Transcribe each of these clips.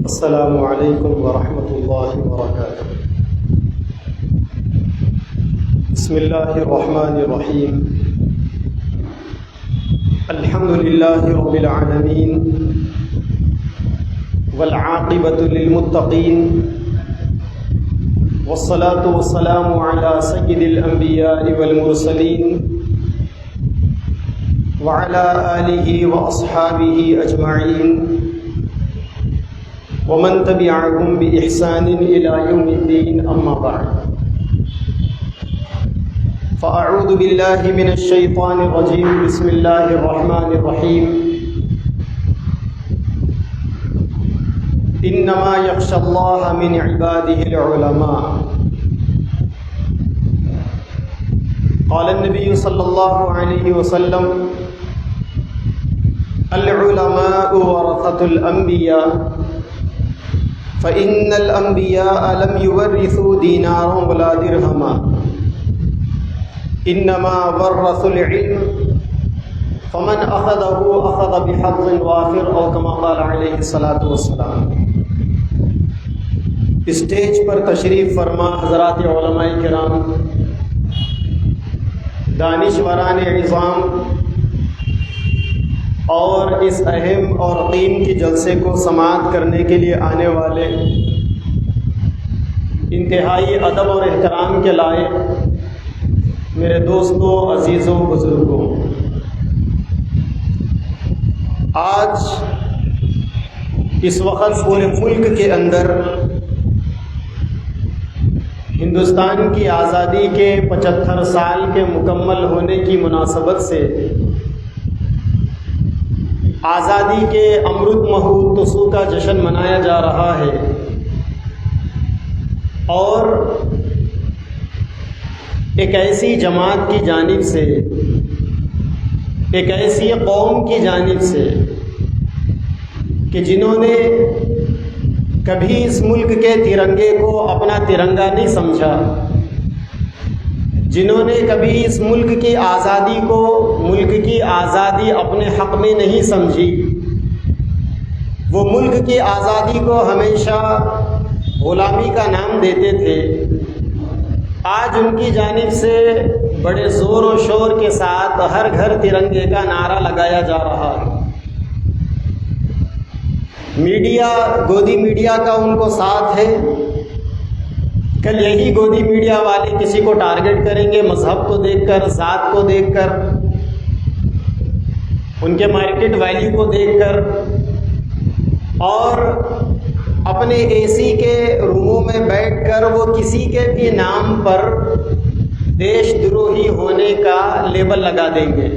السلام علیکم ورحمۃ اللہ وبرکاتہ۔ بسم اللہ الرحمن الرحیم۔ الحمد للہ رب العالمین والعاقبۃ للمتقین والصلاة والسلام علی سید الانبیاء والمرسلین وعلی آلہ واصحابہ اجمعین ومن تبعهم بإحسان إلى يوم الدين، أما بعد فأعوذ بالله من الشيطان الرجيم، بسم الله الرحمن الرحيم۔ إنما يخشى الله من عباده العلماء۔ قال النبي صلى الله عليه وسلم: العلماء ورثة الأنبياء، فإن الأنبياء لم يورثوا دينارا ولا درهما، إنما ورثوا العلم، فمن أخذه أخذ بحظ وافر، أو كما قال عليه الصلاة والسلام۔ اسٹیج پر تشریف فرما حضرات علماء کرام، دانشوران عظام اور اس اہم اور قیمتی جلسے کو سماعت کرنے کے لیے آنے والے انتہائی ادب اور احترام کے لائق میرے دوستوں، عزیزوں، بزرگوں، آج اس وقت پورے ملک کے اندر ہندوستان کی آزادی کے 75 سال کے مکمل ہونے کی مناسبت سے آزادی کے امرت مہوتسو کا جشن منایا جا رہا ہے، اور ایک ایسی جماعت کی جانب سے، ایک ایسی قوم کی جانب سے کہ جنہوں نے کبھی اس ملک کے ترنگے کو اپنا ترنگا نہیں سمجھا، جنہوں نے کبھی اس ملک کی آزادی کو، ملک کی آزادی اپنے حق میں نہیں سمجھی، وہ ملک کی آزادی کو ہمیشہ غلامی کا نام دیتے تھے، آج ان کی جانب سے بڑے زور و شور کے ساتھ ہر گھر ترنگے کا نعرہ لگایا جا رہا ہے۔ میڈیا، گودی میڈیا کا ان کو ساتھ ہے۔ کل یہی گودی میڈیا والے کسی کو ٹارگٹ کریں گے مذہب کو دیکھ کر، ذات کو دیکھ کر، ان کے مارکیٹ ویلیو کو دیکھ کر، اور اپنے اے سی کے روموں میں بیٹھ کر وہ کسی کے بھی نام پر دیش دروہی ہونے کا لیبل لگا دیں گے۔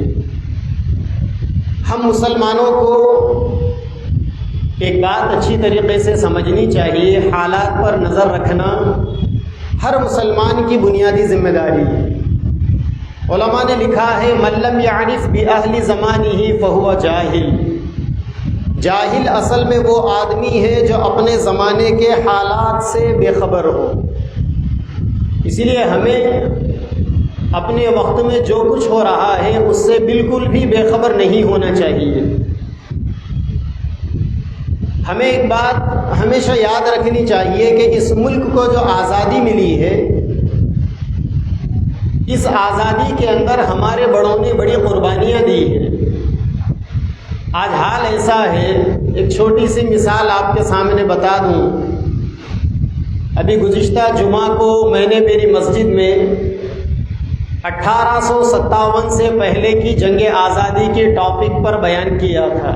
ہم مسلمانوں کو ایک بات اچھی طریقے سے سمجھنی چاہیے، حالات پر نظر رکھنا ہر مسلمان کی بنیادی ذمہ داری ہے۔ علماء نے لکھا ہے: من لم يعرف بأہل زمانہ فہو جاہل۔ جاہل اصل میں وہ آدمی ہے جو اپنے زمانے کے حالات سے بے خبر ہو۔ اسی لیے ہمیں اپنے وقت میں جو کچھ ہو رہا ہے اس سے بالکل بھی بے خبر نہیں ہونا چاہیے۔ ہمیں ایک بات ہمیشہ یاد رکھنی چاہیے کہ اس ملک کو جو آزادی ملی ہے، اس آزادی کے اندر ہمارے بڑوں نے بڑی قربانیاں دی ہیں۔ آج حال ایسا ہے، ایک چھوٹی سی مثال آپ کے سامنے بتا دوں۔ ابھی گزشتہ جمعہ کو میں نے میری مسجد میں 1857 سے پہلے کی جنگ آزادی کے ٹاپک پر بیان کیا تھا۔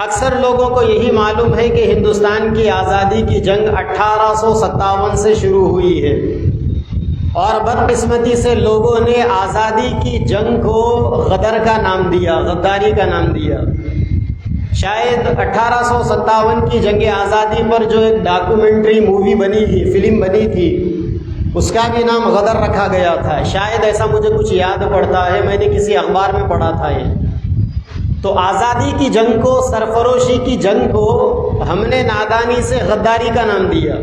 اکثر لوگوں کو یہی معلوم ہے کہ ہندوستان کی آزادی کی جنگ 1857 سے شروع ہوئی ہے، اور بدقسمتی سے لوگوں نے آزادی کی جنگ کو غدر کا نام دیا، غداری کا نام دیا۔ شاید 1857 کی جنگ آزادی پر جو ایک ڈاکومنٹری مووی بنی تھی، فلم بنی تھی، اس کا بھی نام غدر رکھا گیا تھا۔ شاید ایسا مجھے کچھ یاد پڑتا ہے، میں نے کسی اخبار میں پڑھا تھا یہ۔ تو آزادی کی جنگ کو، سرفروشی کی جنگ کو ہم نے نادانی سے غداری کا نام دیا۔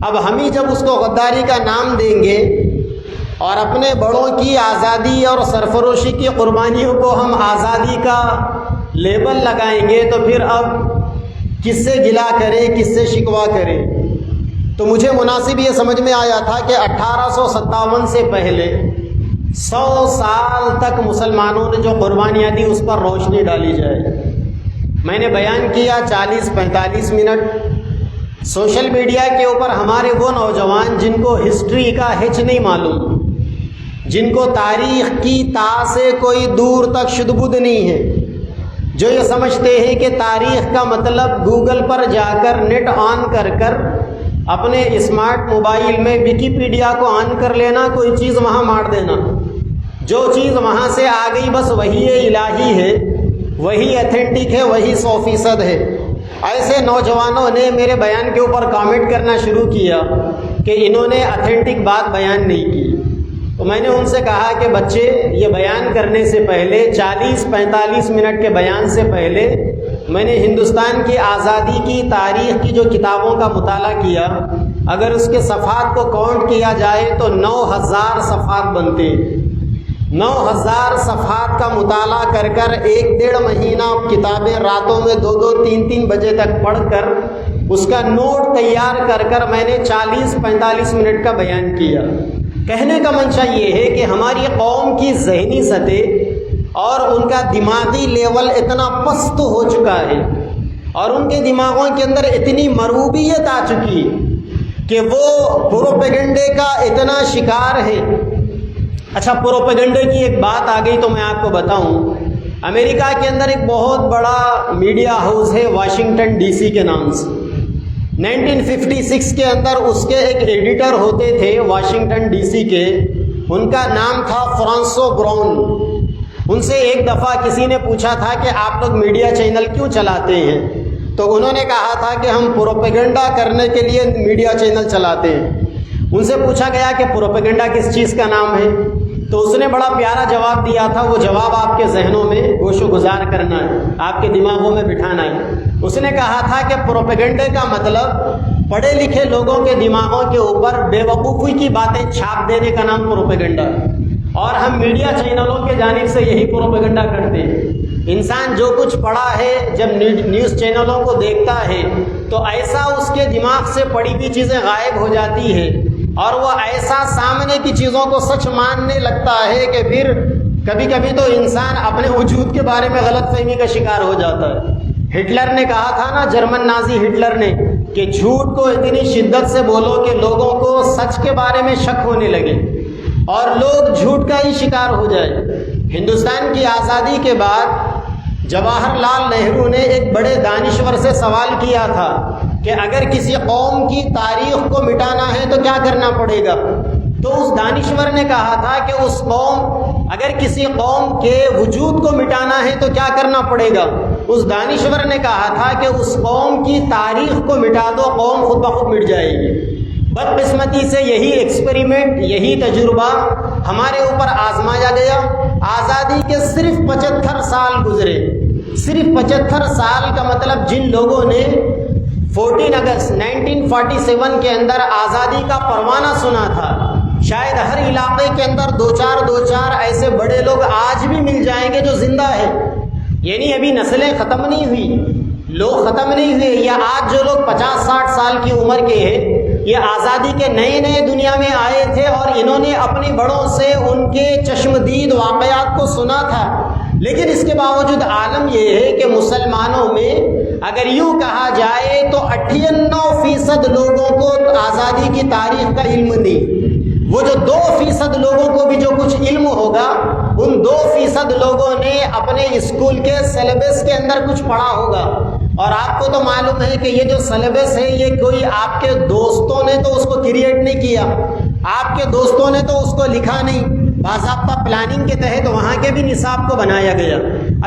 اب ہم ہی جب اس کو غداری کا نام دیں گے اور اپنے بڑوں کی آزادی اور سرفروشی کی قربانیوں کو ہم آزادی کا لیبل لگائیں گے، تو پھر اب کس سے گلا کرے، کس سے شکوا کرے؟ تو مجھے مناسب یہ سمجھ میں آیا تھا کہ 1857 سے پہلے 100 سال تک مسلمانوں نے جو قربانیاں دی اس پر روشنی ڈالی جائے۔ میں نے بیان کیا 40-45 منٹ۔ سوشل میڈیا کے اوپر ہمارے وہ نوجوان جن کو ہسٹری کا ہچ نہیں معلوم، جن کو تاریخ کی تا سے کوئی دور تک شد بد نہیں ہے، جو یہ سمجھتے ہیں کہ تاریخ کا مطلب گوگل پر جا کر نیٹ آن کر کر اپنے اسمارٹ موبائل میں ویکیپیڈیا کو آن کر لینا، کوئی چیز وہاں مار دینا، جو چیز وہاں سے آ گئی بس وہی الہی ہے، وہی ایتھینٹک ہے، وہی 100% ہے۔ ایسے نوجوانوں نے میرے بیان کے اوپر کامنٹ کرنا شروع کیا کہ انہوں نے ایتھینٹک بات بیان نہیں کی۔ تو میں نے ان سے کہا کہ بچے، یہ بیان کرنے سے پہلے 40-45 منٹ کے بیان سے پہلے میں نے ہندوستان کی آزادی کی تاریخ کی جو کتابوں کا مطالعہ کیا، اگر اس کے صفحات کو کاؤنٹ کیا جائے تو 9000 صفحات بنتے ہیں۔ 9000 صفحات کا مطالعہ کر کر 1-1.5 مہینہ کتابیں راتوں میں 2-2 3-3 بجے تک پڑھ کر اس کا نوٹ تیار کر کر میں نے 40-45 منٹ کا بیان کیا۔ کہنے کا منشا یہ ہے کہ ہماری قوم کی ذہنی سطح اور ان کا دماغی لیول اتنا پست ہو چکا ہے اور ان کے دماغوں کے اندر اتنی مروبیت آ چکی ہے کہ وہ پروپیگنڈے کا اتنا شکار ہے۔ اچھا، پروپیگنڈے کی ایک بات آ گئی تو میں آپ کو بتاؤں، امریکہ کے اندر ایک بہت بڑا میڈیا ہاؤس ہے واشنگٹن ڈی سی کے نام سے۔ 1956 کے اندر اس کے ایک ایڈیٹر ہوتے تھے واشنگٹن ڈی سی کے، ان کا نام تھا فرانسو براؤن۔ ان سے ایک دفعہ کسی نے پوچھا تھا کہ آپ لوگ میڈیا چینل کیوں چلاتے ہیں؟ تو انہوں نے کہا تھا کہ ہم پروپیگنڈا کرنے کے لیے میڈیا چینل چلاتے ہیں۔ ان سے پوچھا گیا کہ پروپیگنڈا کس چیز کا نام ہے؟ تو اس نے بڑا پیارا جواب دیا تھا، وہ جواب آپ کے ذہنوں میں گوش و گزار کرنا ہے، آپ کے دماغوں میں بٹھانا ہے۔ اس نے کہا تھا کہ پروپیگنڈے کا مطلب پڑھے لکھے لوگوں کے دماغوں کے اوپر بے وقوفی کی باتیں چھاپ دینے کا نام پروپیگنڈا ہے، اور ہم میڈیا چینلوں کے جانب سے یہی پروپیگنڈا کرتے ہیں۔ انسان جو کچھ پڑھا ہے جب نیوز چینلوں کو دیکھتا ہے تو ایسا اس کے دماغ سے پڑھی ہوئی چیزیں غائب ہو جاتی ہے اور وہ ایسا سامنے کی چیزوں کو سچ ماننے لگتا ہے کہ پھر کبھی کبھی تو انسان اپنے وجود کے بارے میں غلط فہمی کا شکار ہو جاتا ہے۔ ہٹلر نے کہا تھا نا، جرمن نازی ہٹلر نے، کہ جھوٹ کو اتنی شدت سے بولو کہ لوگوں کو سچ کے بارے میں شک ہونے لگے اور لوگ جھوٹ کا ہی شکار ہو جائے۔ ہندوستان کی آزادی کے بعد جواہر لال نہرو نے ایک بڑے دانشور سے سوال کیا تھا کہ اگر کسی قوم کی تاریخ کو مٹانا ہے تو کیا کرنا پڑے گا؟ تو اس دانشور نے کہا تھا کہ اگر کسی قوم کے وجود کو مٹانا ہے تو کیا کرنا پڑے گا؟ اس دانشور نے کہا تھا کہ اس قوم کی تاریخ کو مٹا دو، قوم خود بخود مٹ جائے گی۔ بدقسمتی سے یہی ایکسپیریمنٹ، یہی تجربہ ہمارے اوپر آزمایا گیا۔ آزادی کے صرف 75 سال گزرے، صرف 75 سال کا مطلب جن لوگوں نے 14 اگست 1947 کے اندر آزادی کا پروانہ سنا تھا، شاید ہر علاقے کے اندر دو چار ایسے بڑے لوگ آج بھی مل جائیں گے جو زندہ ہیں۔ یعنی ابھی نسلیں ختم نہیں ہوئی، لوگ ختم نہیں ہوئے، یا آج جو لوگ 50-60 سال کی عمر کے ہیں، یہ آزادی کے نئے دنیا میں آئے تھے اور انہوں نے اپنے بڑوں سے ان کے چشمدید واقعات کو سنا تھا۔ لیکن اس کے باوجود عالم یہ ہے کہ مسلمانوں میں اگر یوں کہا جائے تو 98% لوگوں کو آزادی کی تاریخ کا علم نہیں۔ وہ جو 2% لوگوں کو بھی جو کچھ علم ہوگا، ان 2% لوگوں نے اپنے اسکول کے سلیبس کے اندر کچھ پڑھا ہوگا۔ اور آپ کو تو معلوم ہے کہ یہ جو سلیبس ہے یہ کوئی آپ کے دوستوں نے تو اس کو کریٹ نہیں کیا، آپ کے دوستوں نے تو اس کو لکھا نہیں، باضابطہ پلاننگ کے تحت وہاں کے بھی نصاب کو بنایا گیا۔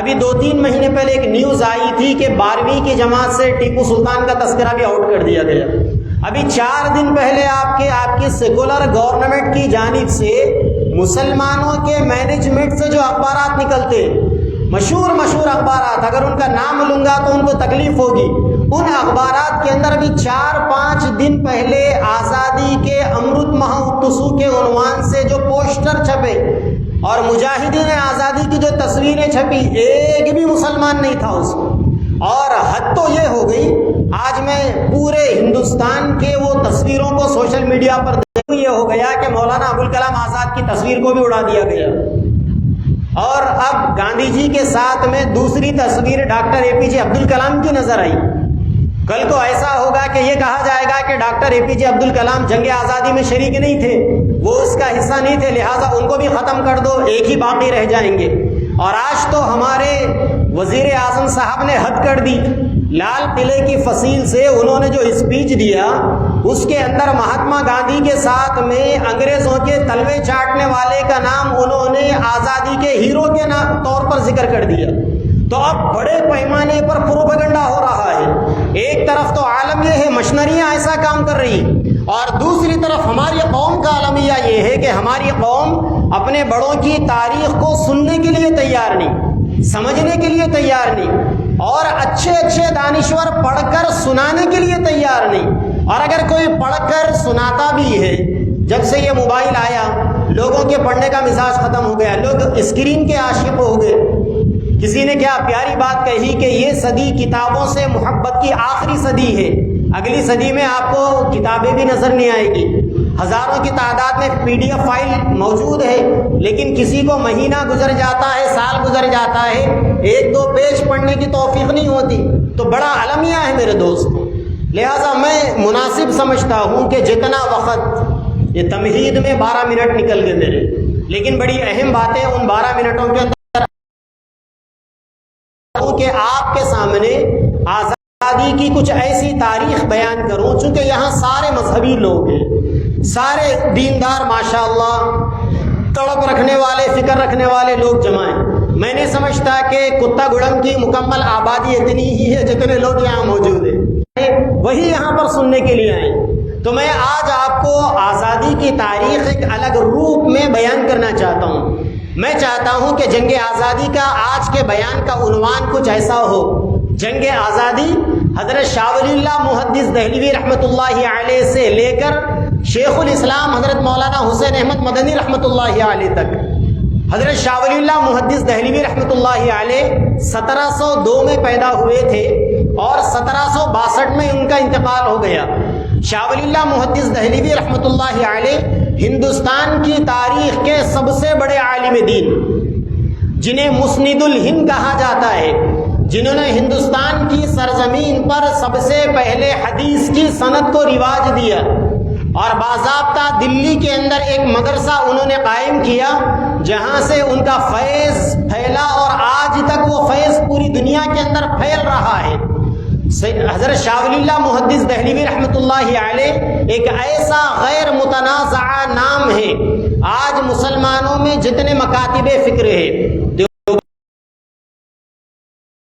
ابھی 2-3 مہینے پہلے ایک نیوز آئی تھی کہ 12ویں کی جماعت سے ٹیپو سلطان کا تذکرہ بھی آؤٹ کر دیا گیا۔ ابھی 4 دن پہلے آپ کی سیکولر گورنمنٹ کی جانب سے مسلمانوں کے مینجمنٹ سے جو اخبارات نکلتے، مشہور اخبارات، اگر ان کا نام لوں گا تو ان کو تکلیف ہوگی، ان اخبارات کے اندر ابھی 4-5 دن پہلے آزادی کے امرت مہوتسو کے عنوان سے جو پوسٹر چھپے اور مجاہدین آزادی کی جو تصویریں چھپی، ایک بھی مسلمان نہیں تھا اس میں۔ اور حد تو یہ ہو گئی آج میں پورے ہندوستان کے وہ تصویروں کو سوشل میڈیا پر یہ ہو گیا کہ مولانا ابوالکلام آزاد کی تصویر کو بھی اڑا دیا گیا، اور اب گاندھی جی کے ساتھ میں دوسری تصویر ڈاکٹر اے پی جے عبدالکلام کی نظر آئی۔ کل کو ایسا ہوگا کہ یہ کہا جائے گا کہ ڈاکٹر اے پی جے عبدالکلام جنگ آزادی میں شریک نہیں تھے، وہ اس کا حصہ نہیں تھے، لہٰذا ان کو بھی ختم کر دو، ایک ہی باقی رہ جائیں گے۔ اور آج تو ہمارے وزیر اعظم صاحب نے حد کر دی، لال قلعے کی فصیل سے انہوں نے جو اسپیچ دیا اس کے اندر مہاتما گاندھی کے ساتھ میں انگریزوں کے تلوے چاٹنے والے کا نام انہوں نے آزادی کے ہیرو کے طور پر ذکر کر دیا۔ تو اب بڑے پیمانے پر پروپیگنڈا ہو رہا ہے۔ ایک طرف تو عالم یہ ہے مشنریاں ایسا کام کر رہی، اور دوسری طرف ہماری قوم کا عالمیہ یہ ہے کہ ہماری قوم اپنے بڑوں کی تاریخ کو سننے کے لیے تیار نہیں، سمجھنے کے لیے تیار نہیں، اور اچھے اچھے دانشور پڑھ کر سنانے کے لیے تیار نہیں۔ اور اگر کوئی پڑھ کر سناتا بھی ہے، جب سے یہ موبائل آیا لوگوں کے پڑھنے کا مزاج ختم ہو گیا، لوگ اسکرین کے عاشق ہو گئے۔ کسی نے کیا پیاری بات کہی کہ یہ صدی کتابوں سے محبت کی آخری صدی ہے، اگلی صدی میں آپ کو کتابیں بھی نظر نہیں آئے گی، ہزاروں کی تعداد میں PDF فائل موجود ہے، لیکن کسی کو مہینہ گزر جاتا ہے، سال گزر جاتا ہے، ایک دو پیج پڑھنے کی توفیق نہیں ہوتی۔ تو بڑا المیہ ہے میرے دوست، لہٰذا میں مناسب سمجھتا ہوں کہ جتنا وقت یہ تمہید میں 12 منٹ نکل گئے میرے، لیکن بڑی اہم باتیں ان 12 منٹوں کے اندر کہ آپ کے سامنے آزادی کی کچھ ایسی تاریخ بیان کروں، چونکہ یہاں سارے مذہبی لوگ ہیں، سارے دیندار ماشاءاللہ، تڑپ رکھنے والے، فکر رکھنے والے لوگ جمع ہیں۔ میں نہیں سمجھتا کہ کتا گڑم کی مکمل آبادی اتنی ہی ہے جتنے لوگ یہاں موجود ہیں، وہی یہاں پر سننے کے لیے آئے۔ تو میں آج آپ کو آزادی کی تاریخ ایک الگ روپ میں بیان کرنا چاہتا ہوں۔ میں چاہتا ہوں کہ جنگ آزادی کا آج کے بیان کا عنوان کچھ ایسا ہو، جنگ آزادی حضرت شاہ ولی اللہ محدث دہلوی رحمۃ اللہ علیہ سے لے کر شیخ الاسلام حضرت مولانا حسین احمد مدنی رحمۃ اللہ علیہ تک۔ حضرت شاہ ولی اللہ محدث دہلوی رحمۃ اللہ علیہ 1702 میں پیدا ہوئے تھے اور 1762 میں ان کا انتقال ہو گیا۔ شاہ ولی اللہ محدث دہلوی رحمۃ اللہ علیہ ہندوستان کی تاریخ کے سب سے بڑے عالم دین، جنہیں مسند الہند کہا جاتا ہے، جنہوں نے ہندوستان کی سرزمین پر سب سے پہلے حدیث کی سند کو رواج دیا، اور باضابطہ دلی کے اندر ایک مدرسہ انہوں نے قائم کیا جہاں سے ان کا فیض پھیلا، اور آج تک وہ فیض پوری دنیا کے اندر پھیل رہا ہے۔ حضرت شاہ ولی اللہ محدث دہلوی رحمۃ اللہ علیہ ایک ایسا غیر متنازع نام ہے۔ آج مسلمانوں میں جتنے مکاتب فکر ہیں،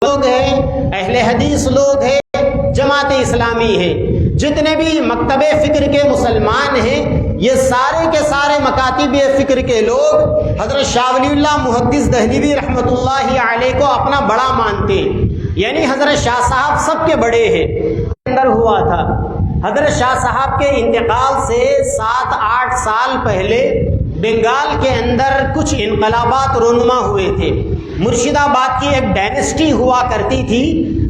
لوگ ہیں، اہل حدیث لوگ ہیں، جماعت اسلامی ہے، جتنے بھی مکتب فکر کے مسلمان ہیں، یہ سارے کے سارے مکاتب فکر کے لوگ حضرت شاہ ولی اللہ محدث دہلوی رحمۃ اللہ علیہ کو اپنا بڑا مانتے ہیں، یعنی حضرت شاہ صاحب سب کے بڑے ہیں۔ اندر ہوا تھا حضرت شاہ صاحب کے انتقال سے 7-8 سال پہلے بنگال کے اندر کچھ انقلابات رونما ہوئے تھے۔ مرشد آباد کی ایک ڈائنسٹی ہوا کرتی تھی،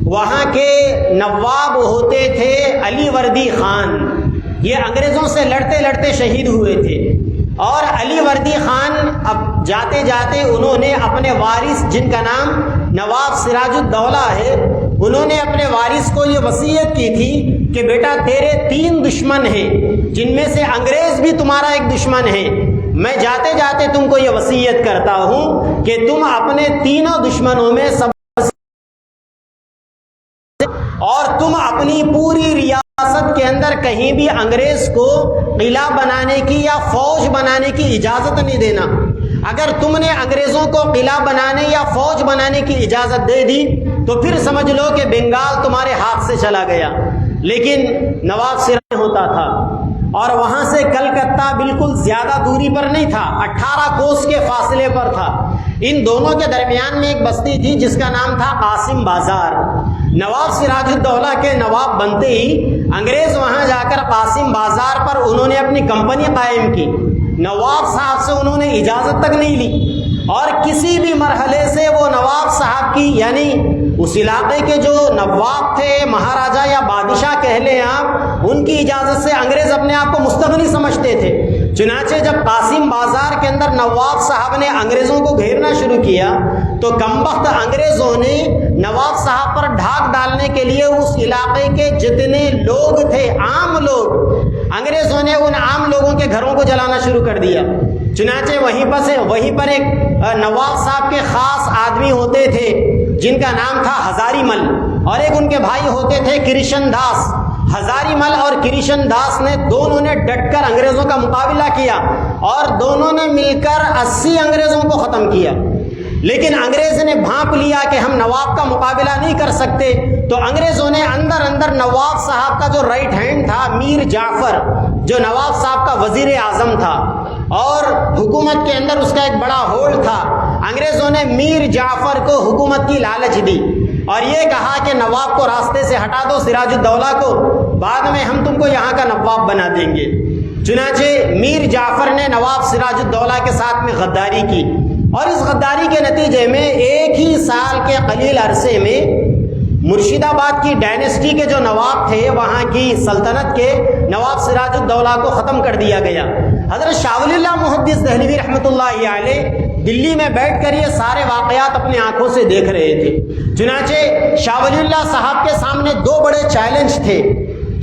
وہاں کے نواب ہوتے تھے علی وردی خان، یہ انگریزوں سے لڑتے لڑتے شہید ہوئے تھے، اور علی وردی خان اب جاتے جاتے انہوں نے اپنے وارث، جن کا نام نواب سراج الدولہ ہے، انہوں نے اپنے وارث کو یہ وصیت کی تھی کہ بیٹا تیرے 3 دشمن ہیں، جن میں سے انگریز بھی تمہارا ایک دشمن ہے، میں جاتے جاتے تم کو یہ وصیت کرتا ہوں کہ تم اپنے تینوں دشمنوں میں سب، اور تم اپنی پوری ریاست کے اندر کہیں بھی انگریز کو قلعہ بنانے کی یا فوج بنانے کی اجازت نہیں دینا۔ اگر تم نے انگریزوں کو قلعہ بنانے یا فوج بنانے کی اجازت دے دی تو پھر سمجھ لو کہ بنگال تمہارے ہاتھ سے چلا گیا۔ لیکن نواب سراج ہوتا تھا، اور وہاں سے کلکتہ بالکل زیادہ دوری پر نہیں تھا، 18 کوس کے فاصلے پر تھا۔ ان دونوں کے درمیان میں ایک بستی تھی جس کا نام تھا قاسم بازار۔ نواب سراج الدولہ کے نواب بنتے ہی انگریز وہاں جا کر قاسم بازار پر انہوں نے اپنی کمپنی قائم کی۔ نواب صاحب سے انہوں نے اجازت تک نہیں لی، اور کسی بھی مرحلے سے وہ نواب صاحب کی یعنی اس علاقے کے جو نواب تھے، مہاراجا یا بادشاہ کہہ لیں آپ، ان کی اجازت سے انگریز اپنے آپ کو مستغنی سمجھتے تھے۔ چنانچہ جب قاسم بازار کے اندر نواب صاحب نے انگریزوں کو گھیرنا شروع کیا تو کمبخت انگریزوں نے نواب صاحب پر ڈھاک ڈالنے کے لیے اس علاقے کے جتنے لوگ تھے، عام لوگ، انگریزوں نے ان عام لوگوں کے گھروں کو جلانا شروع کر دیا۔ چنانچہ وہیں پر ایک نواب صاحب کے خاص آدمی ہوتے تھے جن کا نام تھا ہزاری مل، اور ایک ان کے بھائی ہوتے تھے کرشن داس۔ ہزاری مل اور کرشن داس نے دونوں نے ڈٹ کر انگریزوں کا مقابلہ کیا اور دونوں نے مل کر 80 انگریزوں کو ختم کیا۔ لیکن انگریز نے بھانپ لیا کہ ہم نواب کا مقابلہ نہیں کر سکتے، تو انگریزوں نے اندر نواب صاحب کا جو رائٹ ہینڈ تھا، میر جعفر، جو نواب صاحب کا وزیر اعظم تھا اور حکومت کے اندر اس کا ایک بڑا ہولڈ تھا، انگریزوں نے میر جعفر کو حکومت کی لالچ دی اور یہ کہا کہ نواب کو راستے سے ہٹا دو، سراج الدولہ کو، بعد میں ہم تم کو یہاں کا نواب بنا دیں گے۔ چنانچہ میر جعفر نے نواب سراج الدولہ کے ساتھ میں غداری کی، اور اس غداری کے نتیجے میں ایک ہی سال کے قلیل عرصے میں مرشد آباد کی ڈائنیسٹی کے جو نواب تھے، وہاں کی سلطنت کے نواب سراج الدولہ کو ختم کر دیا گیا۔ حضرت شاہ ولی اللہ محدث دہلوی رحمۃ اللہ علیہ دلی میں بیٹھ کر یہ سارے واقعات اپنی آنکھوں سے دیکھ رہے تھے۔ چنانچہ شاہ ولی اللہ صاحب کے سامنے دو بڑے چیلنج تھے۔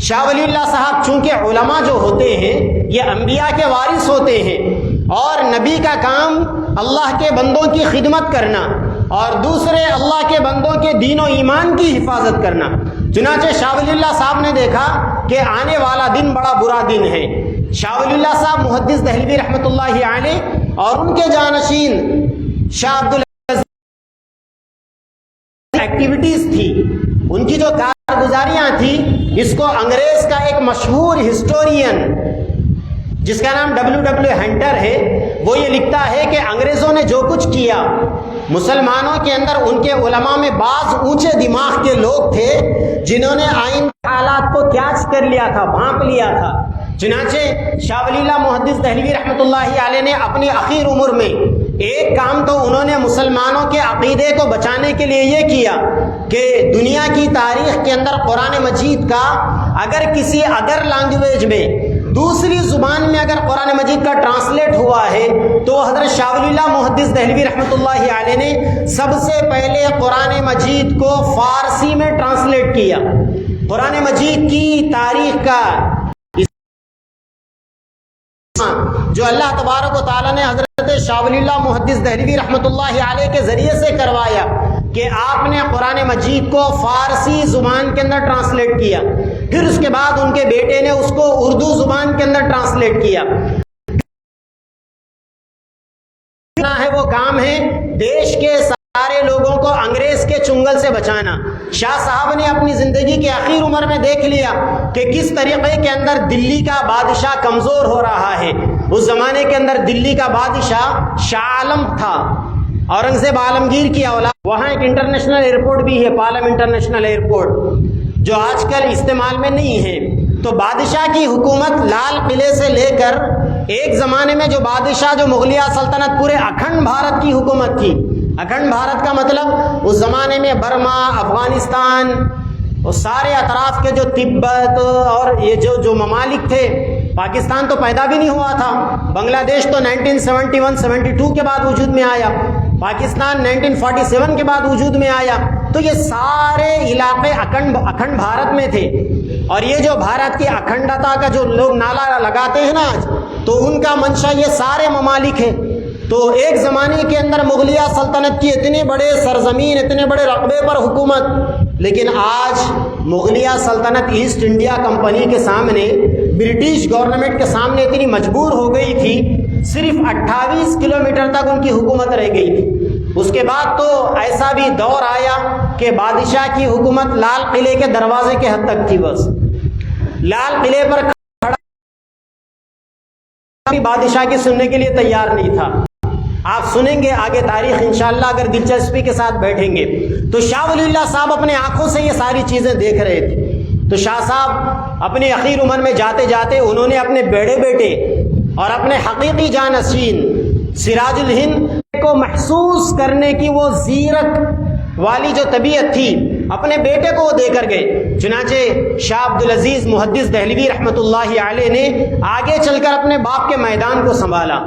شاہ ولی اللہ صاحب چونکہ علماء جو ہوتے ہیں یہ انبیاء کے وارث ہوتے ہیں، اور نبی کا کام اللہ کے بندوں کی خدمت کرنا اور دوسرے اللہ کے بندوں کے دین و ایمان کی حفاظت کرنا۔ چنانچہ شاہ ولی اللہ صاحب نے دیکھا کہ آنے والا دن بڑا برا دن ہے۔ شاہ ولی اللہ صاحب محدث دہلوی رحمۃ اللہ علیہ اور ان کے جانشین شاہ عبدالعزیز ایکٹیویٹیز تھی، ان کی جو کارگزاریاں تھیں، اس کو انگریز کا ایک مشہور ہسٹورین جس کا نام W ہنٹر ہے، وہ یہ لکھتا ہے کہ انگریزوں نے جو کچھ کیا، مسلمانوں کے اندر ان کے علماء میں بعض اونچے دماغ کے لوگ تھے جنہوں نے آئین حالات کو کیچ کر لیا تھا، بھانپ لیا تھا۔ چنانچہ شاہ ولی اللہ محدث دہلوی رحمۃ اللہ علیہ نے اپنی اخیر عمر میں ایک کام تو انہوں نے مسلمانوں کے عقیدے کو بچانے کے لیے یہ کیا کہ دنیا کی تاریخ کے اندر قرآن مجید کا اگر کسی ادر لینگویج میں، دوسری زبان میں اگر قرآن مجید کا ٹرانسلیٹ ہوا ہے تو حضرت شاہ ولی اللہ محدث دہلوی رحمۃ اللہ علیہ نے سب سے پہلے قرآن مجید کو فارسی میں ٹرانسلیٹ کیا۔ قرآن مجید کی تاریخ کا جو اللہ تبارک و تعالیٰ نے حضرت شاہ ولی اللہ محدث دہلوی رحمۃ اللہ علیہ کے ذریعے سے کروایا کہ آپ نے قرآن مجید کو فارسی زبان کے اندر ٹرانسلیٹ کیا، پھر اس کے بعد ان کے بیٹے نے اس کو اردو زبان کے اندر ٹرانسلیٹ کیا۔ وہ کام ہے دیش کے سارے لوگوں کو انگریز کے چنگل سے بچانا۔ شاہ صاحب نے اپنی زندگی کے آخر عمر میں دیکھ لیا کہ کس طریقے کے اندر دلی کا بادشاہ کمزور ہو رہا ہے۔ اس زمانے کے اندر دلی کا بادشاہ شاہ عالم تھا، اورنگزیب عالمگیر کی اولاد۔ وہاں ایک انٹرنیشنل ایئرپورٹ بھی ہے، پالم انٹرنیشنل ایئرپورٹ، جو آج کل استعمال میں نہیں ہے۔ تو بادشاہ کی حکومت لال قلعے سے لے کر ایک زمانے میں جو بادشاہ، جو مغلیہ سلطنت پورے اکھنڈ بھارت کی حکومت تھی۔ اکھنڈ بھارت کا مطلب اس زمانے میں برما، افغانستان اور سارے اطراف کے جو تبت اور یہ جو ممالک تھے، پاکستان تو پیدا بھی نہیں ہوا تھا، بنگلہ دیش تو 1971-72 کے بعد وجود میں آیا، پاکستان 1947 کے بعد وجود میں آیا۔ تو یہ سارے علاقے اکھنڈ بھارت میں تھے، اور یہ جو بھارت کی اکھنڈتا کا جو لوگ نعرہ لگاتے ہیں نا آج، تو ان کا منشا یہ سارے ممالک ہیں۔ تو ایک زمانے کے اندر مغلیہ سلطنت کی اتنے بڑے سرزمین، اتنے بڑے رقبے پر حکومت، لیکن آج مغلیہ سلطنت ایسٹ انڈیا کمپنی کے سامنے، برٹش گورنمنٹ کے سامنے اتنی مجبور ہو گئی تھی، صرف 28 کلومیٹر تک ان کی حکومت رہ گئی تھی۔ اس کے بعد تو ایسا بھی دور آیا کہ بادشاہ کی حکومت لال قلعے کے دروازے کے حد تک تھی، بس لال قلعے پر کھڑا بادشاہ کی سننے کے لیے تیار نہیں تھا۔ آپ سنیں گے آگے تاریخ انشاءاللہ اگر دلچسپی کے ساتھ بیٹھیں گے تو۔ شاہ ولی اللہ صاحب اپنے آنکھوں سے یہ ساری چیزیں دیکھ رہے تھے۔ تو شاہ صاحب اپنی اخیر عمر میں جاتے جاتے انہوں نے اپنے بیڑے بیٹے اور اپنے حقیقی جانشین سراج الہند کو محسوس کرنے کی وہ زیرک والی جو طبیعت تھی اپنے بیٹے کو وہ دے کر گئے. چنانچہ شاہ عبدالعزیز محدث دہلوی رحمۃ اللہ علیہ نے آگے چل کر اپنے باپ کے میدان کو سنبھالا.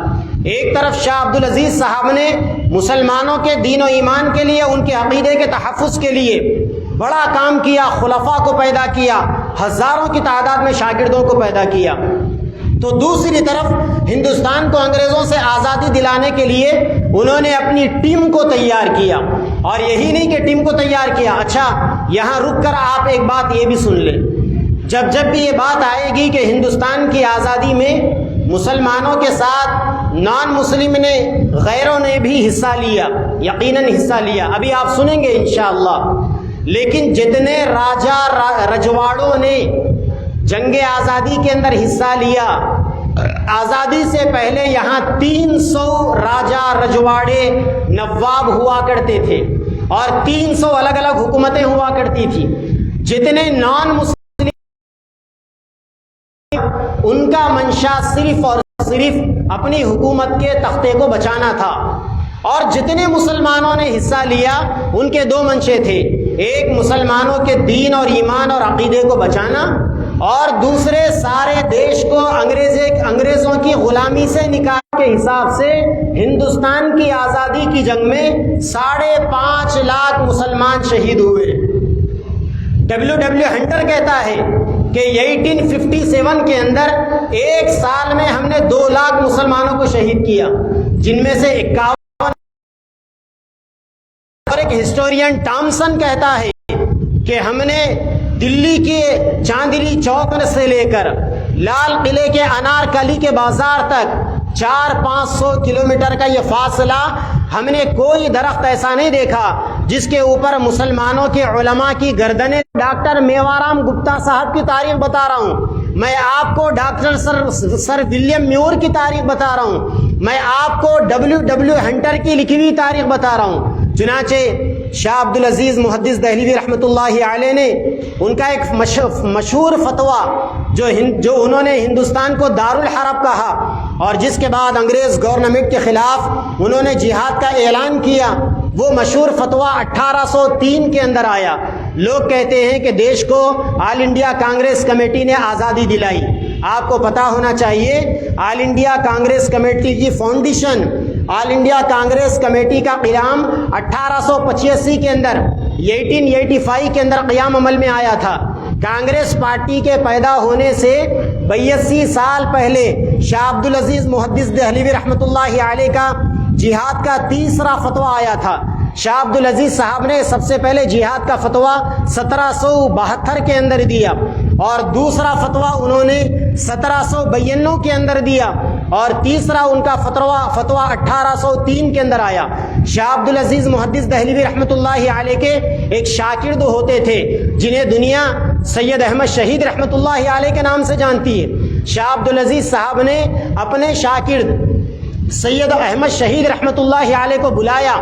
ایک طرف شاہ عبدالعزیز صاحب نے مسلمانوں کے دین و ایمان کے لیے، ان کے عقیدے کے تحفظ کے لیے بڑا کام کیا، خلفاء کو پیدا کیا، ہزاروں کی تعداد میں شاگردوں کو پیدا کیا. تو دوسری طرف ہندوستان کو انگریزوں سے آزادی دلانے کے لیے انہوں نے اپنی ٹیم کو تیار کیا. اور یہی نہیں کہ ٹیم کو تیار کیا، اچھا یہاں رک کر آپ ایک بات یہ بھی سن لیں. جب بھی یہ بات آئے گی کہ ہندوستان کی آزادی میں مسلمانوں کے ساتھ نان مسلم نے، غیروں نے بھی حصہ لیا، یقیناً حصہ لیا، ابھی آپ سنیں گے انشاءاللہ. لیکن جتنے راجا رجواڑوں نے جنگ آزادی کے اندر حصہ لیا، آزادی سے پہلے یہاں 300 راجا رجواڑے نواب ہوا کرتے تھے اور 300 الگ الگ حکومتیں ہوا کرتی تھی. جتنے نان مسلم ان کا منشا صرف اور صرف اپنی حکومت کے تختے کو بچانا تھا، اور جتنے مسلمانوں نے حصہ لیا ان کے دو منشے تھے، ایک مسلمانوں کے دین اور ایمان اور عقیدے کو بچانا، اور دوسرے سارے دیش کو انگریزوں کی غلامی سے نکال کے حساب سے ہندوستان کی آزادی کی جنگ میں 5.5 لاکھ مسلمان شہید ہوئے. ڈبلیو ہنٹر کہتا ہے کہ 1857 کے اندر ایک سال میں ہم نے 2 لاکھ مسلمانوں کو شہید کیا، جن میں سے 51. اور ایک ہسٹورین ٹامسن کہتا ہے کہ ہم نے دلی کے چاندنی چوک سے لے کر لال قلعے کے انارکلی کے بازار تک 400-500 کلومیٹر کا یہ فاصلہ ہم نے کوئی درخت ایسا نہیں دیکھا جس کے اوپر مسلمانوں کے علماء کی گردنیں. ڈاکٹر میوارام گپتا صاحب کی تاریخ بتا رہا ہوں میں آپ کو، ڈاکٹر سر ولیم میور کی تاریخ بتا رہا ہوں میں آپ کو، ڈبلیو ہنٹر کی لکھی ہوئی تاریخ بتا رہا ہوں. چنانچہ شاہ عبدالعزیز محدث دہلوی رحمۃ اللہ علیہ نے ان کا ایک مشہور فتویٰ جو انہوں نے ہندوستان کو دارالحرب کہا، اور جس کے بعد انگریز گورنمنٹ کے خلاف انہوں نے جہاد کا اعلان کیا، وہ مشہور فتویٰ 1803 کے اندر آیا. لوگ کہتے ہیں کہ دیش کو آل انڈیا کانگریس کمیٹی نے آزادی دلائی. آپ کو پتا ہونا چاہیے آل انڈیا کانگریس کمیٹی کی فاؤنڈیشن، آل انڈیا کانگریس کمیٹی کا قیام 1885 کے اندر، 1885 کے اندر قیام عمل میں آیا تھا. کانگریس پارٹی کے پیدا ہونے سے 82 سال پہلے شاہ عبدالعزیز محدث دہلوی رحمۃ اللہ علیہ کا جہاد کا تیسرا فتویٰ آیا تھا. شاہ عبدالعزیز صاحب نے سب سے پہلے جہاد کا فتویٰ 1772 کے اندر دیا، اور دوسرا فتویٰ انہوں نے 1792 کے اندر دیا، اور تیسرا ان کا فتویٰ 1803 کے اندر آیا. شاہ عبدالعزیز محدث دہلوی رحمۃ اللہ علیہ کے ایک شاگرد ہوتے تھے جنہیں دنیا سید احمد شہید رحمۃ اللہ علیہ کے نام سے جانتی ہے. شاہ عبدالعزیز صاحب نے اپنے شاگرد سید احمد شہید رحمۃ اللہ علیہ کو بلایا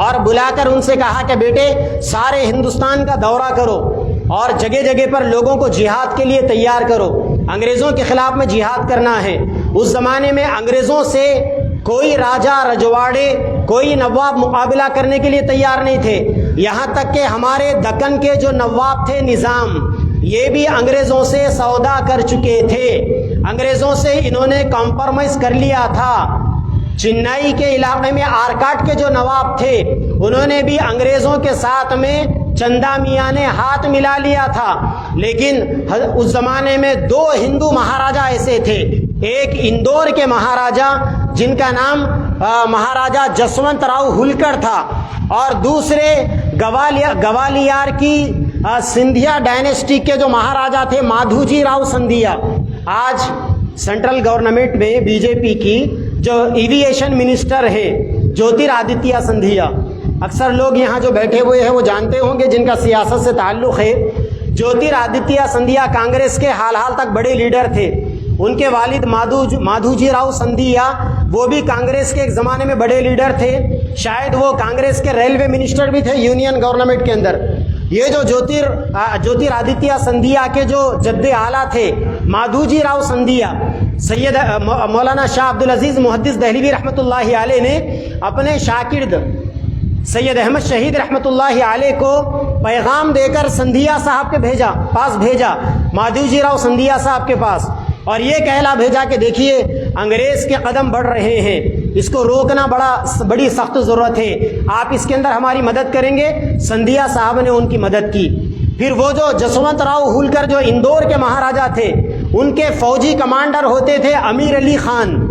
اور بلا کر ان سے کہا کہ بیٹے سارے ہندوستان کا دورہ کرو اور جگہ جگہ پر لوگوں کو جہاد کے لیے تیار کرو، انگریزوں کے خلاف میں جہاد کرنا ہے. اس زمانے میں انگریزوں سے کوئی راجا رجواڑے، کوئی نواب مقابلہ کرنے کے لیے تیار نہیں تھے. یہاں تک کہ ہمارے دکن کے جو نواب تھے نظام، یہ بھی انگریزوں سے سودا کر چکے تھے، انگریزوں سے انہوں نے کمپرومائز کر لیا تھا. چنئی کے علاقے میں آرکاٹ کے جو نواب تھے انہوں نے بھی انگریزوں کے ساتھ میں چندا میاں نے ہاتھ ملا لیا تھا. لیکن اس زمانے میں 2 ہندو مہاراجا ایسے تھے، ایک اندور کے مہاراجا جن کا نام مہاراجا جسونت راؤ ہولکر تھا، اور دوسرے گوالیار کی سندھیا ڈائنیسٹی کے جو مہاراجا تھے مادھوجی راؤ سندھیا. آج سینٹرل گورنمنٹ میں بی جے پی کی جو ایویشن منسٹر ہے جیوترادتیہ سندھیا، اکثر لوگ یہاں جو بیٹھے ہوئے ہیں وہ جانتے ہوں گے جن کا سیاست سے تعلق ہے. جیوترادتیہ سندھیا کانگریس کے حال تک بڑے لیڈر تھے. ان کے والد مادھوجی راؤ سندھیا وہ بھی کانگریس کے ایک زمانے میں بڑے لیڈر تھے، شاید وہ کانگریس کے ریلوے منسٹر بھی تھے یونین گورنمنٹ کے اندر. یہ جو جیوترادتیہ سندھیا کے جو جد اعلیٰ تھے مادھوجی راؤ سندھیا، سید مولانا شاہ عبدالعزیز محدث دہلوی رحمۃ اللہ علیہ نے اپنے شاگرد سید احمد شہید رحمۃ اللہ علیہ کو پیغام دے کر سندھیا صاحب کے پاس بھیجا، مادھوجی راؤ سندھیا صاحب کے پاس، اور یہ کہلا بھیجا کہ دیکھیے انگریز کے قدم بڑھ رہے ہیں، اس کو روکنا بڑی سخت ضرورت ہے، آپ اس کے اندر ہماری مدد کریں گے؟ سندھیا صاحب نے ان کی مدد کی۔ پھر وہ جو جسونت راؤ ہولکر جو اندور کے مہاراجا تھے، ان کے فوجی کمانڈر ہوتے تھے امیر علی خان۔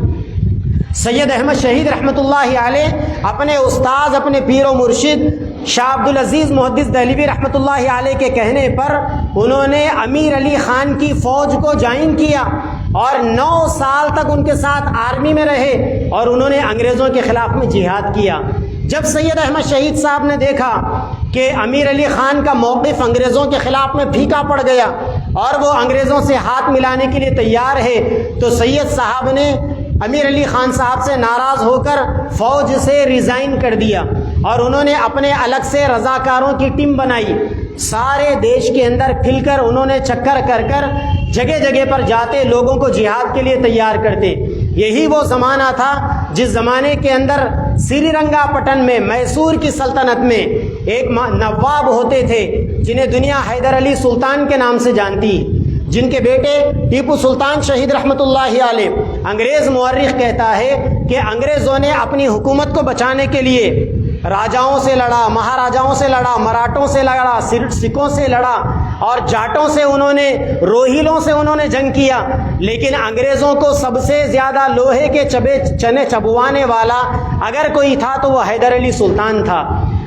سید احمد شہید رحمۃ اللہ علیہ اپنے استاذ، اپنے پیر و مرشد شاہ عبدالعزیز محدث دہلوی رحمۃ اللہ علیہ کے کہنے پر انہوں نے امیر علی خان کی فوج کو جوائن کیا اور 9 سال تک ان کے ساتھ آرمی میں رہے اور انہوں نے انگریزوں کے خلاف میں جہاد کیا۔ جب سید احمد شہید صاحب نے دیکھا کہ امیر علی خان کا موقف انگریزوں کے خلاف میں پھیکا پڑ گیا اور وہ انگریزوں سے ہاتھ ملانے کے لیے تیار ہے، تو سید صاحب نے امیر علی خان صاحب سے ناراض ہو کر فوج سے ریزائن کر دیا اور انہوں نے اپنے الگ سے رضاکاروں کی ٹیم بنائی۔ سارے دیش کے اندر پھل کر انہوں نے چکر کر جگہ جگہ پر جاتے، لوگوں کو جہاد کے لیے تیار کرتے۔ یہی وہ زمانہ تھا جس زمانے کے اندر سری رنگا پٹن میں میسور کی سلطنت میں ایک نواب ہوتے تھے جنہیں دنیا حیدر علی سلطان کے نام سے جانتی، جن کے بیٹے ٹیپو سلطان شہید رحمۃ اللہ علیہ۔ انگریز مورخ کہتا ہے کہ انگریزوں نے اپنی حکومت کو بچانے کے لیے راجاؤں سے لڑا، مہاراجاؤں سے لڑا، مراٹھوں سے لڑا، سکھوں سے لڑا اور جاٹوں سے انہوں نے، روہیلوں سے انہوں نے جنگ کیا، لیکن انگریزوں کو سب سے زیادہ لوہے کے چنے چبوانے والا اگر کوئی تھا تو وہ حیدر علی سلطان تھا۔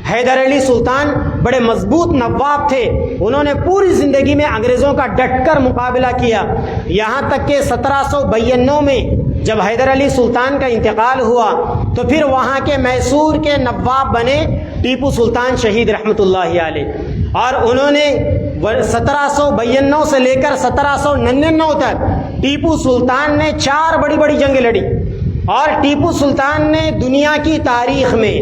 حیدر علی سلطان بڑے مضبوط نواب تھے، انہوں نے پوری زندگی میں انگریزوں کا ڈٹ کر مقابلہ کیا، یہاں تک کہ 1792 میں جب حیدر علی سلطان کا انتقال ہوا تو پھر وہاں کے میسور کے نواب بنے ٹیپو سلطان شہید رحمۃ اللہ علیہ، اور انہوں نے 1792 سے لے کر 1799 تک ٹیپو سلطان نے 4 بڑی بڑی جنگیں لڑی، اور ٹیپو سلطان نے دنیا کی تاریخ میں،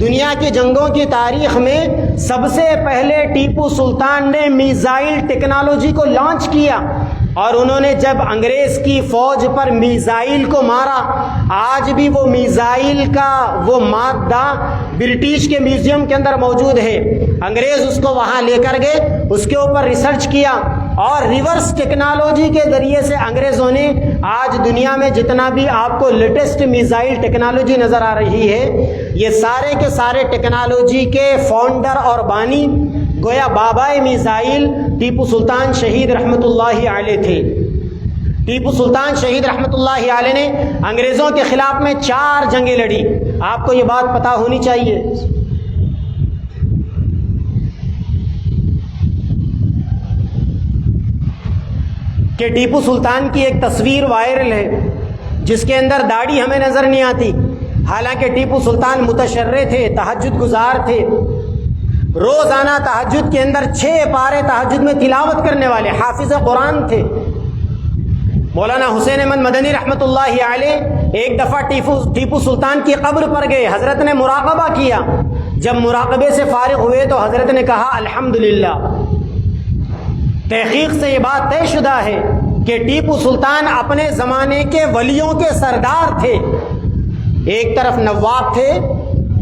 دنیا کی جنگوں کی تاریخ میں سب سے پہلے ٹیپو سلطان نے میزائل ٹیکنالوجی کو لانچ کیا، اور انہوں نے جب انگریز کی فوج پر میزائل کو مارا، آج بھی وہ میزائل کا وہ مادہ برٹش کے میوزیم کے اندر موجود ہے، انگریز اس کو وہاں لے کر گئے، اس کے اوپر ریسرچ کیا، اور ریورس ٹیکنالوجی کے ذریعے سے انگریزوں نے آج دنیا میں جتنا بھی آپ کو لیٹسٹ میزائل ٹیکنالوجی نظر آ رہی ہے، یہ سارے کے سارے ٹیکنالوجی کے فاؤنڈر اور بانی گویا بابائے میزائل ٹیپو سلطان شہید رحمۃ اللہ علیہ تھے۔ ٹیپو سلطان شہید رحمۃ اللہ علیہ نے انگریزوں کے خلاف میں 4 جنگیں لڑی، آپ کو یہ بات پتہ ہونی چاہیے۔ کہ ٹیپو سلطان کی ایک تصویر وائرل ہے جس کے اندر داڑھی ہمیں نظر نہیں آتی، حالانکہ ٹیپو سلطان متشرع تھے، تہجد گزار تھے، روزانہ تہجد کے اندر 6 پارے تہجد میں تلاوت کرنے والے حافظ قرآن تھے۔ مولانا حسین احمد مدنی رحمۃ اللہ علیہ ایک دفعہ ٹیپو سلطان کی قبر پر گئے، حضرت نے مراقبہ کیا، جب مراقبے سے فارغ ہوئے تو حضرت نے کہا الحمدللہ۔ تحقیق سے یہ بات طے شدہ ہے کہ ٹیپو سلطان اپنے زمانے کے ولیوں کے سردار تھے، ایک طرف نواب تھے،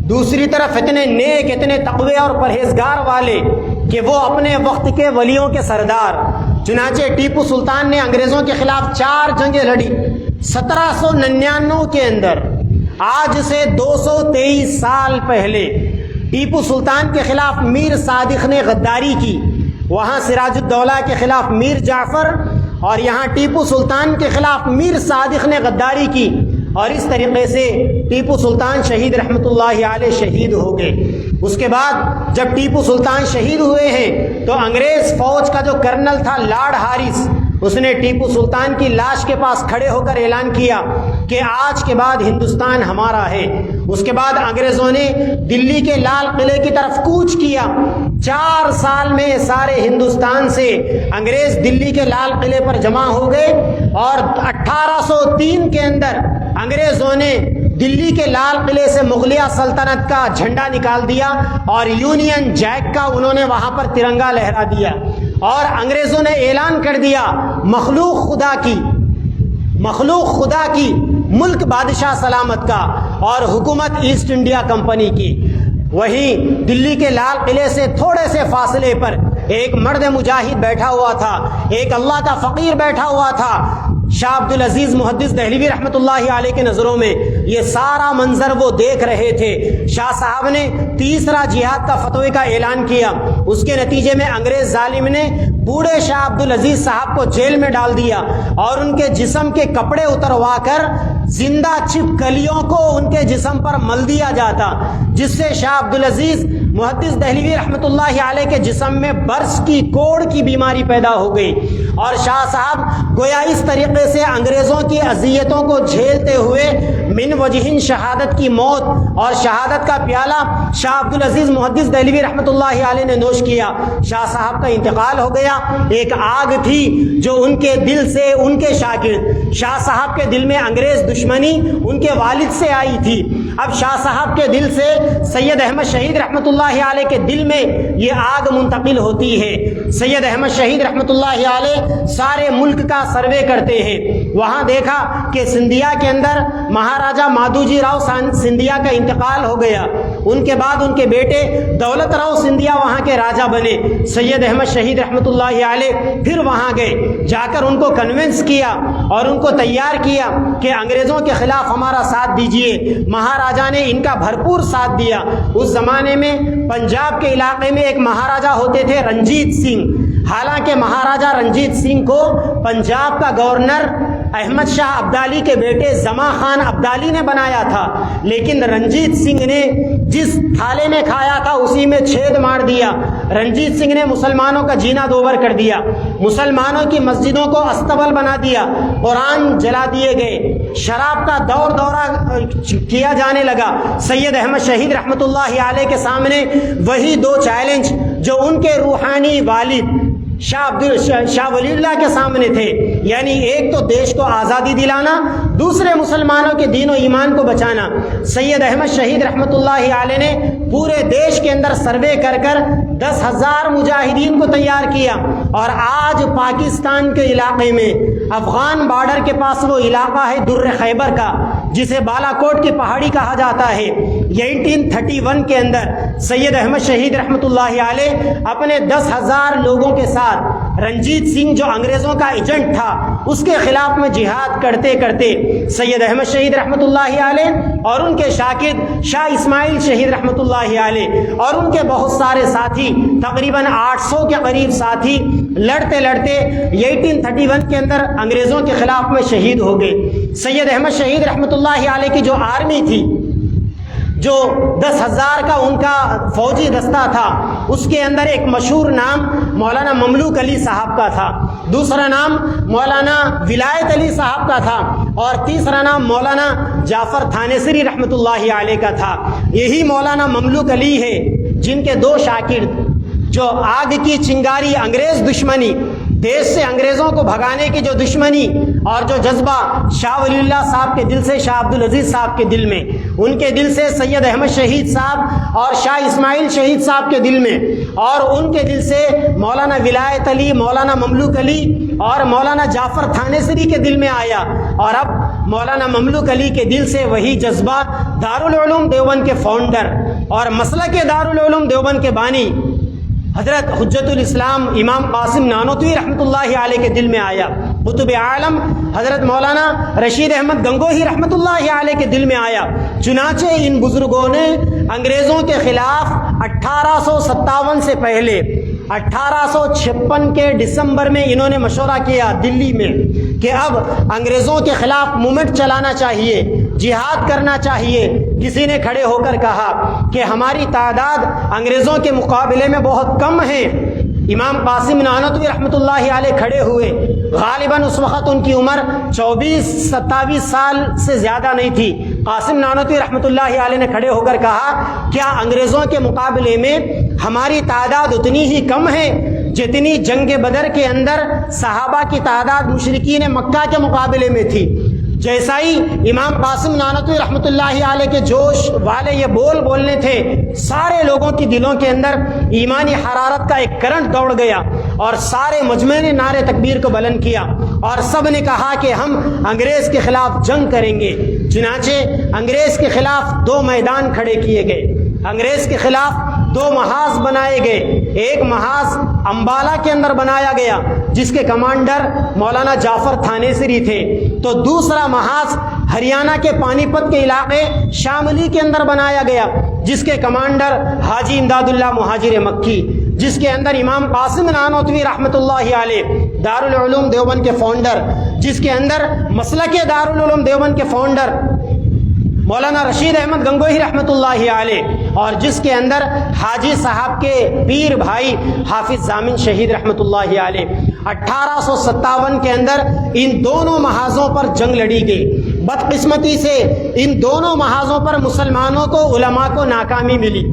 دوسری طرف اتنے نیک، اتنے تقوی اور پرہیزگار والے کہ وہ اپنے وقت کے ولیوں کے سردار۔ چنانچہ ٹیپو سلطان نے انگریزوں کے خلاف 4 جنگیں لڑی 1799 کے اندر، آج سے 223 سال پہلے ٹیپو سلطان کے خلاف میر صادق نے غداری کی، وہاں سراج الدولہ کے خلاف میر جعفر اور یہاں ٹیپو سلطان کے خلاف میر صادق نے غداری کی، اور اس طریقے سے ٹیپو سلطان شہید رحمۃ اللہ علیہ شہید ہو گئے۔ اس کے بعد جب ٹیپو سلطان شہید ہوئے ہیں تو انگریز فوج کا جو کرنل تھا لارڈ ہارس، اس نے ٹیپو سلطان کی لاش کے پاس کھڑے ہو کر اعلان کیا کہ آج کے بعد ہندوستان ہمارا ہے۔ اس کے بعد انگریزوں نے دلی کے لال قلعے کی طرف کوچ کیا، 4 سال میں سارے ہندوستان سے انگریز دلی کے لال قلعے پر جمع ہو گئے، اور 1803 کے اندر انگریزوں نے دلی کے لال قلعے سے مغلیہ سلطنت کا جھنڈا نکال دیا اور یونین جیک کا انہوں نے وہاں پر ترنگا لہرا دیا، اور انگریزوں نے اعلان کر دیا مخلوق خدا کی، ملک بادشاہ سلامت کا، اور حکومت ایسٹ انڈیا کمپنی کی۔ وہیں دلی کے لال قلعے سے تھوڑے سے فاصلے پر ایک مرد مجاہد بیٹھا ہوا تھا، ایک اللہ کا فقیر بیٹھا ہوا تھا۔ شاہ عبد العزیز محدث دہلوی رحمۃ اللہ علیہ کے نظروں میں یہ سارا منظر وہ دیکھ رہے تھے۔ شاہ صاحب نے تیسرا جہاد کا فتوے کا اعلان کیا، اس کے نتیجے میں انگریز ظالم نے بوڑھے شاہ عبد العزیز صاحب کو جیل میں ڈال دیا اور ان کے جسم کے کپڑے اتروا کر زندہ چھپکلیوں کو ان کے جسم پر مل دیا جاتا، جس سے شاہ عبد العزیز محدث دہلوی رحمۃ اللہ علیہ کے جسم میں برس کی کوڑ کی بیماری پیدا ہو گئی، اور شاہ صاحب گویا اس طریقے سے انگریزوں کی اذیتوں کو جھیلتے ہوئے من وجہن شہادت کی موت اور شہادت کا پیالہ شاہ عبد العزیز محدث دہلوی رحمۃ اللہ علیہ نے نوش کیا۔ شاہ صاحب کا انتقال ہو گیا۔ ایک آگ تھی جو ان کے دل سے ان کے شاگرد شاہ صاحب کے دل میں انگریز دشمنی ان کے والد سے آئی تھی، اب شاہ صاحب کے دل سے سید احمد شہید رحمۃ اللہ علیہ کے دل میں یہ آگ منتقل ہوتی ہے۔ سید احمد شہید رحمۃ اللہ علیہ سارے ملک کا سروے کرتے ہیں، وہاں دیکھا کہ سندھیا کے اندر مہاراجا مادھوجی راؤ سندھیا کا انتقال ہو گیا، ان کے بعد ان کے بیٹے دولت راؤ سندھیا وہاں کے راجا بنے۔ سید احمد شہید رحمۃ اللہ علیہ پھر وہاں گئے، جا کر ان کو کنونس کیا اور ان کو تیار کیا کہ انگریزوں کے خلاف ہمارا ساتھ دیجیے۔ مہاراجا نے ان کا بھرپور ساتھ دیا۔ اس زمانے میں پنجاب کے علاقے میں ایک مہاراجا ہوتے تھے رنجیت سنگھ، حالانکہ مہاراجا رنجیت سنگھ کو پنجاب کا گورنر احمد شاہ ابدالی کے بیٹے زما خان ابدالی نے بنایا تھا، لیکن رنجیت سنگھ نے جس تھالے میں کھایا تھا اسی میں چھید مار دیا۔ رنجیت سنگھ نے مسلمانوں کا جینا دوبر کر دیا، مسلمانوں کی مسجدوں کو استبل بنا دیا، قرآن جلا دیے گئے، شراب کا دورہ کیا جانے لگا۔ سید احمد شہید رحمۃ اللہ علیہ کے سامنے وہی دو چیلنج جو ان کے روحانی والد شاہ ولی اللہ کے سامنے تھے، یعنی ایک تو دیش کو آزادی دلانا، دوسرے مسلمانوں کے دین و ایمان کو بچانا۔ سید احمد شہید رحمۃ اللہ علیہ نے پورے دیش کے اندر سروے کر کر 10,000 مجاہدین کو تیار کیا، اور آج پاکستان کے علاقے میں افغان بارڈر کے پاس وہ علاقہ ہے در خیبر کا، جسے بالا کوٹ کی پہاڑی کہا جاتا ہے۔ 1831 کے اندر سید احمد شہید رحمۃ اللہ علیہ اپنے 10,000 لوگوں کے ساتھ رنجیت سنگھ جو انگریزوں کا ایجنٹ تھا اس کے خلاف میں جہاد کرتے کرتے سید احمد شہید رحمۃ اللہ علیہ اور ان کے شاگرد شاہ اسماعیل شہید رحمۃ اللہ علیہ اور ان کے بہت سارے ساتھی، تقریباً 800 کے قریب ساتھی، لڑتے لڑتے 1831 کے اندر انگریزوں کے خلاف میں شہید ہو گئے۔ سید احمد شہید رحمۃ اللہ علیہ کی جو آرمی تھی، جو 10,000 کا ان کا فوجی دستہ تھا، اس کے اندر ایک مشہور نام مولانا مملوک علی صاحب کا تھا، دوسرا نام مولانا ولایت علی صاحب کا تھا، اور تیسرا نام مولانا جعفر تھانیسری رحمۃ اللہ علیہ کا تھا۔ یہی مولانا مملوک علی ہے جن کے دو شاگرد جو آگ کی چنگاری، انگریز دشمنی، دیش سے انگریزوں کو بھگانے کی جو دشمنی اور جو جذبہ شاہ ولی اللہ صاحب کے دل سے شاہ عبد العزیز صاحب کے دل میں، ان کے دل سے سید احمد شہید صاحب اور شاہ اسماعیل شہید صاحب کے دل میں، اور ان کے دل سے مولانا ولایت علی، مولانا مملوک علی اور مولانا جعفر تھانیسری کے دل میں آیا، اور اب مولانا مملوک علی کے دل سے وہی جذبہ دارالعلوم دیوبند کے فاؤنڈر اور مسلک دارالعلوم دیوبند کے بانی حضرت حجت الاسلام امام قاسم نانوتوی رحمۃ اللہ علیہ کے دل میں آیا۔ قطب عالم حضرت مولانا رشید احمد گنگوہی رحمۃ اللہ علیہ کے دل میں آیا۔ چنانچہ ان بزرگوں نے انگریزوں کے خلاف 1857 سے پہلے 1856 کے دسمبر میں انہوں نے مشورہ کیا دلی میں کہ اب انگریزوں کے خلاف موومنٹ چلانا چاہیے، جہاد کرنا چاہیے۔ کسی نے کھڑے ہو کر کہا کہ ہماری تعداد انگریزوں کے مقابلے میں بہت کم ہے۔ امام قاسم نانوتوی رحمۃ اللہ علیہ کھڑے ہوئے، غالباً اس وقت ان کی عمر 24-27 سال سے زیادہ نہیں تھی۔ قاسم نانوتوی رحمۃ اللہ علیہ نے کھڑے ہو کر کہا کیا انگریزوں کے مقابلے میں ہماری تعداد اتنی ہی کم ہے جتنی جنگ بدر کے اندر صحابہ کی تعداد مشرکین مکہ کے مقابلے میں تھی؟ جیسا ہی امام قاسم نانوتوی رحمۃ اللہ علیہ کے جوش والے یہ بولنے تھے، سارے لوگوں کی دلوں کے اندر ایمانی حرارت کا ایک کرنٹ دوڑ گیا، اور سارے مجمع نے نعرے تکبیر کو بلند کیا، اور سب نے کہا کہ ہم انگریز کے خلاف جنگ کریں گے۔ چنانچہ انگریز کے خلاف دو میدان کھڑے کیے گئے۔ انگریز کے خلاف 2 محاذ بنائے گئے. ایک محاذ امبالہ کے اندر بنایا گیا جس کے کمانڈر مولانا جعفر تھانیسری تھے, تو دوسرا محاذ ہریانہ کے پانی پت کے علاقے شاملی کے اندر بنایا گیا جس کے کمانڈر حاجی امداد اللہ مہاجر مکی, جس کے اندر امام قاسم نانوتوی رحمۃ اللہ علیہ دارالعلوم دیوبند کے فاؤنڈر, جس کے اندر مسلک دارالعلوم دیوبند کے فاؤنڈر مولانا رشید احمد گنگوہی رحمۃ اللہ علیہ, اور جس کے اندر حاجی صاحب کے پیر بھائی حافظ ضامن شہید رحمۃ اللہ علیہ. 1857 کے اندر ان دونوں محاذوں پر جنگ لڑی گئی. بدقسمتی سے ان دونوں محاذوں پر مسلمانوں کو علماء کو ناکامی ملی.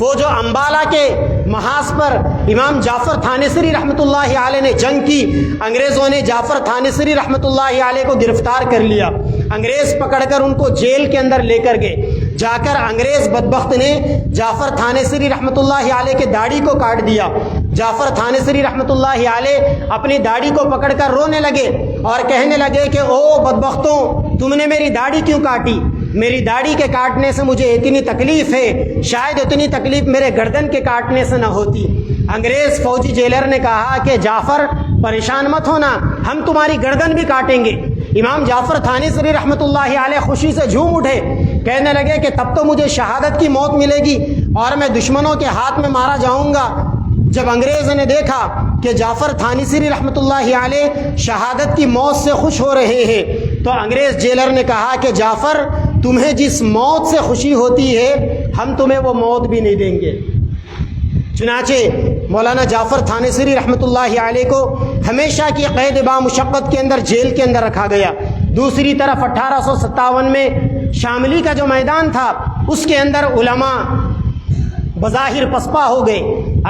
وہ جو امبالہ کے محاذ پر امام جعفر تھانیسری رحمۃ اللہ علیہ نے جنگ کی, انگریزوں نے جعفر تھانیسری رحمۃ اللہ علیہ کو گرفتار کر لیا. انگریز پکڑ کر ان کو جیل کے اندر لے کر گئے. جا کر انگریز بدبخت نے جعفر تھانیسری رحمۃ اللہ علیہ کے داڑھی کو کاٹ دیا. جعفر تھانیسری رحمۃ اللہ علیہ اپنی داڑھی کو پکڑ کر رونے لگے اور کہنے لگے کہ او بدبختوں, تم نے میری داڑھی کیوں کاٹی؟ میری داڑھی کے کاٹنے سے مجھے اتنی تکلیف ہے, شاید اتنی تکلیف میرے گردن کے کاٹنے سے نہ ہوتی. انگریز فوجی جیلر نے کہا کہ جعفر پریشان مت ہونا, ہم تمہاری گردن بھی کاٹیں گے. امام جعفر تھانیسری رحمۃ اللہ علیہ خوشی سے جھوم اٹھے, کہنے لگے کہ تب تو مجھے شہادت کی موت ملے گی اور میں دشمنوں کے ہاتھ میں مارا جاؤں گا. جب انگریز نے دیکھا کہ جعفر تھانیسری رحمۃ اللہ علیہ شہادت کی موت سے خوش ہو رہے ہیں, تو انگریز جیلر نے کہا کہ جعفر, تمہیں جس موت سے خوشی ہوتی ہے ہم تمہیں وہ موت بھی نہیں دیں گے. چنانچہ مولانا جعفر تھانیسری رحمۃ اللہ علیہ کو ہمیشہ کی قید با مشقت کے اندر جیل کے اندر رکھا گیا. دوسری طرف 1857 میں شاملی کا جو میدان تھا اس کے اندر علماء بظاہر پسپا ہو گئے.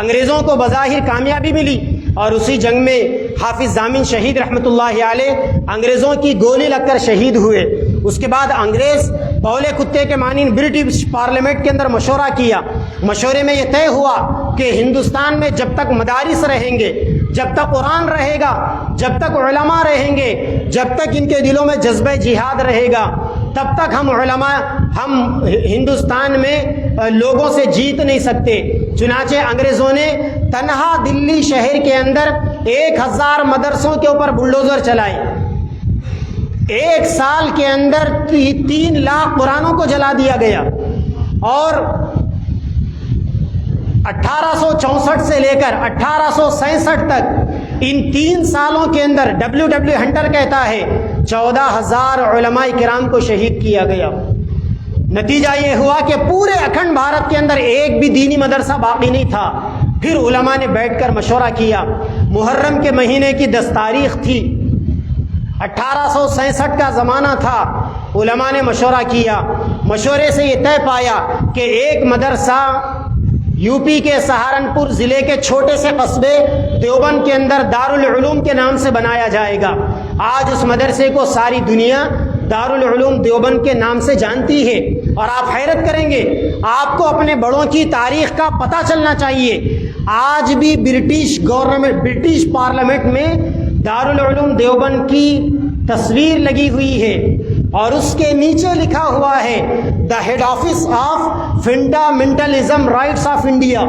انگریزوں کو بظاہر کامیابی ملی اور اسی جنگ میں حافظ ضامن شہید رحمۃ اللہ علیہ انگریزوں کی گولی لگ کر شہید ہوئے. اس کے بعد انگریز بولے کتے کے مانند برٹش پارلیمنٹ کے اندر مشورہ کیا. مشورے میں یہ طے ہوا کہ ہندوستان میں جب تک مدارس رہیں گے, جب تک قرآن رہے گا, جب تک علماء رہیں گے, جب تک ان کے دلوں میں جذبہ جہاد رہے گا, تب تک ہم ہندوستان میں لوگوں سے جیت نہیں سکتے. چنانچہ انگریزوں نے تنہا دلی شہر کے اندر 1000 مدرسوں کے اوپر بلڈوزر چلائے. 1 سال کے اندر 3 لاکھ قرآنوں کو جلا دیا گیا. اور 1864 سے لے کر 1867 تک ان 3 سالوں کے اندر W ہنٹر کہتا ہے 14,000 علماء کرام کو شہید کیا گیا. نتیجہ یہ ہوا کہ پورے اکھنڈ بھارت کے اندر ایک بھی دینی مدرسہ باقی نہیں تھا. پھر علماء نے بیٹھ کر مشورہ کیا. محرم کے مہینے کی 10 تاریخ تھی, 1867 کا زمانہ تھا. علماء نے مشورہ کیا. مشورے سے یہ طے پایا کہ ایک مدرسہ یو پی کے سہارنپور ضلع کے چھوٹے سے قصبے دیوبند کے اندر دارالعلوم کے نام سے بنایا جائے گا. آج اس مدرسے کو ساری دنیا دارالعلوم دیوبند کے نام سے جانتی ہے. اور آپ حیرت کریں گے, آپ کو اپنے بڑوں کی تاریخ کا پتہ چلنا چاہیے. آج بھی برٹش پارلیمنٹ میں دارالعلوم دیوبند کی تصویر لگی ہوئی ہے اور اس کے نیچے لکھا ہوا ہے the head office of fundamentalism rights of India.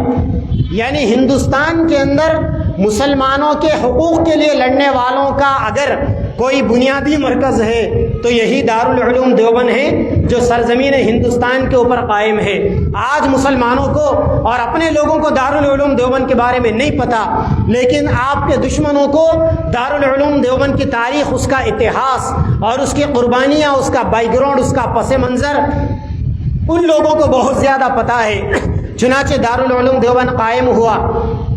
یعنی ہندوستان کے اندر مسلمانوں کے حقوق کے لیے لڑنے والوں کا اگر کوئی بنیادی مرکز ہے تو یہی دارالعلوم دیوبند ہے جو سرزمین ہندوستان کے اوپر قائم ہے. آج مسلمانوں کو اور اپنے لوگوں کو دارالعلوم دیوبند کے بارے میں نہیں پتا, لیکن آپ کے دشمنوں کو دارالعلوم دیوبند کی تاریخ, اس کا اتہاس اور اس کی قربانیاں, اس کا بیک گراؤنڈ, اس کا پس منظر ان لوگوں کو بہت زیادہ پتہ ہے. چنانچہ دارالعلوم دیوبند قائم ہوا.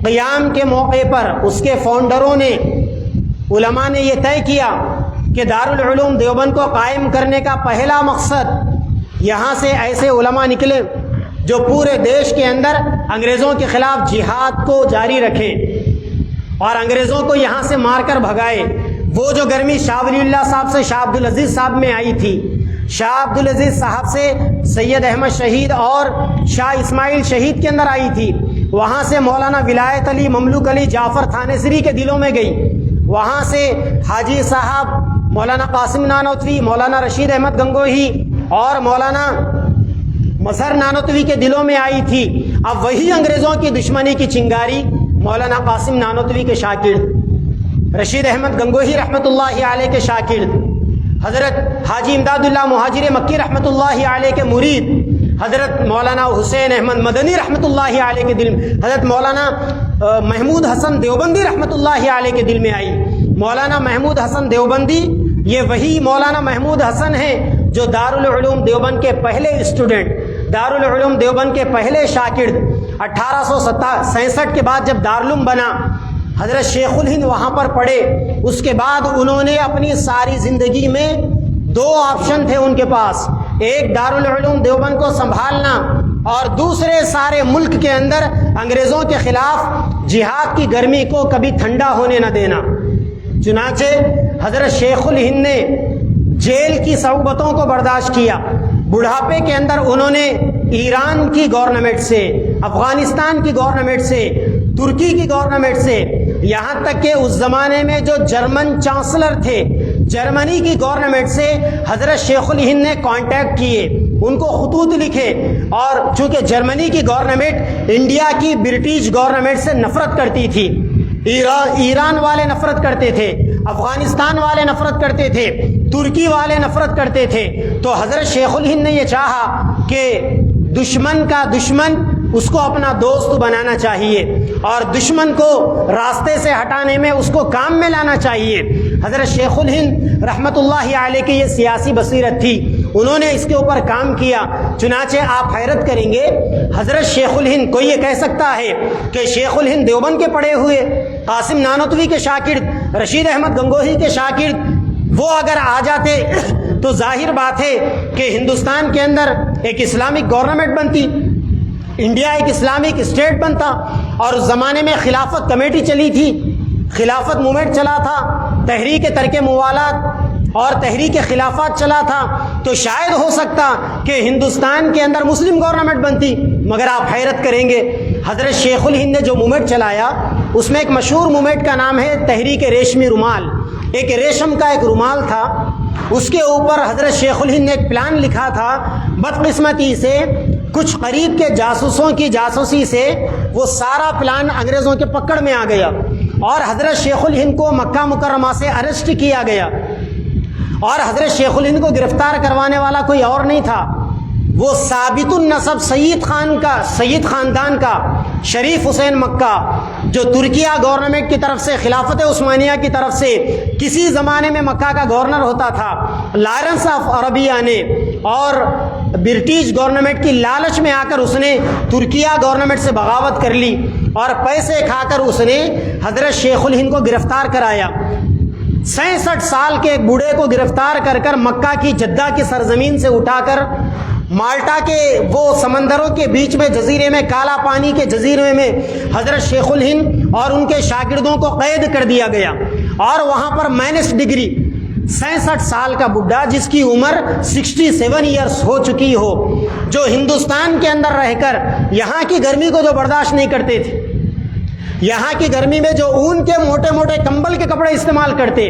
قیام کے موقع پر اس کے فاؤنڈروں نے, علماء نے یہ طے کیا کہ دارالعلوم دیوبند کو قائم کرنے کا پہلا مقصد یہاں سے ایسے علماء نکلے جو پورے دیش کے اندر انگریزوں کے خلاف جہاد کو جاری رکھے اور انگریزوں کو یہاں سے مار کر بھگائے. وہ جو گرمی شاہ ولی اللہ صاحب سے شاہ عبدالعزیز صاحب میں آئی تھی, شاہ عبدالعزیز صاحب سے سید احمد شہید اور شاہ اسماعیل شہید کے اندر آئی تھی, وہاں سے مولانا ولایت علی مملوک علی جعفر تھانیسری کے دلوں میں گئی, وہاں سے حاجی صاحب مولانا قاسم نانوتوی, مولانا رشید احمد گنگوہی اور مولانا مظہر نانوتوی کے دلوں میں آئی تھی، اب وہی انگریزوں کی دشمنی کی چنگاری مولانا قاسم نانوتوی کے شاگرد، رشید احمد گنگوہی رحمۃ اللہ علیہ کے شاگرد، حضرت حاجی امداد اللہ مہاجر مکی رحمۃ اللہ علیہ کے مرید، حضرت مولانا حسین احمد مدنی رحمۃ اللہ علیہ کے دل میں، حضرت مولانا محمود حسن دیوبندی رحمۃ اللہ علیہ کے دل میں آئی۔ مولانا محمود حسن دیوبندی یہ وہی مولانا محمود حسن ہیں جو دارالعلوم دیوبند کے پہلے اسٹوڈنٹ، دارالعلوم دیوبند کے پہلے شاگرد، 1867 کے بعد جب دارالعلوم بنا حضرت شیخ الہند وہاں پر پڑھے۔ اس کے بعد انہوں نے اپنی ساری زندگی میں دو آپشن تھے ان کے پاس، ایک دارالعلوم دیوبند کو سنبھالنا اور دوسرے سارے ملک کے اندر انگریزوں کے خلاف جہاد کی گرمی کو کبھی ٹھنڈا ہونے نہ دینا۔ چنانچہ حضرت شیخ الہند نے جیل کی صعوبتوں کو برداشت کیا، بڑھاپے کے اندر انہوں نے ایران کی گورنمنٹ سے، افغانستان کی گورنمنٹ سے، ترکی کی گورنمنٹ سے، یہاں تک کہ اس زمانے میں جو جرمن چانسلر تھے، جرمنی کی گورنمنٹ سے حضرت شیخ الہند نے کانٹیکٹ کیے، ان کو خطوط لکھے، اور چونکہ جرمنی کی گورنمنٹ انڈیا کی برٹش گورنمنٹ سے نفرت کرتی تھی، ایران والے نفرت کرتے تھے، افغانستان والے نفرت کرتے تھے، ترکی والے نفرت کرتے تھے، تو حضرت شیخ الہند نے یہ چاہا کہ دشمن کا دشمن اس کو اپنا دوست بنانا چاہیے اور دشمن کو راستے سے ہٹانے میں اس کو کام میں لانا چاہیے۔ حضرت شیخ الہند رحمۃ اللہ علیہ کی یہ سیاسی بصیرت تھی، انہوں نے اس کے اوپر کام کیا۔ چنانچہ آپ حیرت کریں گے، حضرت شیخ الہند، کوئی یہ کہہ سکتا ہے کہ شیخ الہند دیوبند کے پڑھے ہوئے، قاسم نانوتوی کے شاگرد، رشید احمد گنگوہی کے شاگرد، وہ اگر آ جاتے تو ظاہر بات ہے کہ ہندوستان کے اندر ایک اسلامک گورنمنٹ بنتی، انڈیا ایک اسلامک اسٹیٹ بنتا، اور اس زمانے میں خلافت کمیٹی چلی تھی، خلافت موومنٹ چلا تھا، تحریک ترک موالات اور تحریک خلافات چلا تھا، تو شاید ہو سکتا کہ ہندوستان کے اندر مسلم گورنمنٹ بنتی۔ مگر آپ حیرت کریں گے، حضرت شیخ الہند نے جو موومنٹ چلایا اس میں ایک مشہور موومنٹ کا نام ہے تحریک ریشمی رومال، ایک ریشم کا ایک رومال تھا، اس کے اوپر حضرت شیخ الہند نے ایک پلان لکھا تھا، بدقسمتی سے کچھ قریب کے جاسوسوں کی جاسوسی سے وہ سارا پلان انگریزوں کے پکڑ میں آ گیا اور حضرت شیخ الہند کو مکہ مکرمہ سے ارسٹ کیا گیا، اور حضرت شیخ الہند کو گرفتار کروانے والا کوئی اور نہیں تھا، وہ ثابت النسب سید خاندان کا شریف حسین مکہ، جو ترکیہ گورنمنٹ کی طرف سے، خلافت عثمانیہ کی طرف سے کسی زمانے میں مکہ کا گورنر ہوتا تھا، لارنس آف عربیہ نے اور برٹش گورنمنٹ کی لالچ میں آ کر اس نے ترکیہ گورنمنٹ سے بغاوت کر لی اور پیسے کھا کر اس نے حضرت شیخ الہند کو گرفتار کرایا۔ 66 سال کے ایک بوڑھے کو گرفتار کر کر مکہ کی جدہ کی سرزمین سے اٹھا کر مالٹا کے وہ سمندروں کے بیچ میں جزیرے میں، کالا پانی کے جزیرے میں حضرت شیخ الہند اور ان کے شاگردوں کو قید کر دیا گیا، اور وہاں پر مائنس ڈگری 66 سال کا بڈھا جس کی عمر 67 ایئرس ہو چکی ہو، جو ہندوستان کے اندر رہ کر یہاں کی گرمی کو جو برداشت نہیں کرتے تھے، یہاں کی گرمی میں جو اون کے موٹے موٹے کمبل کے کپڑے استعمال کرتے،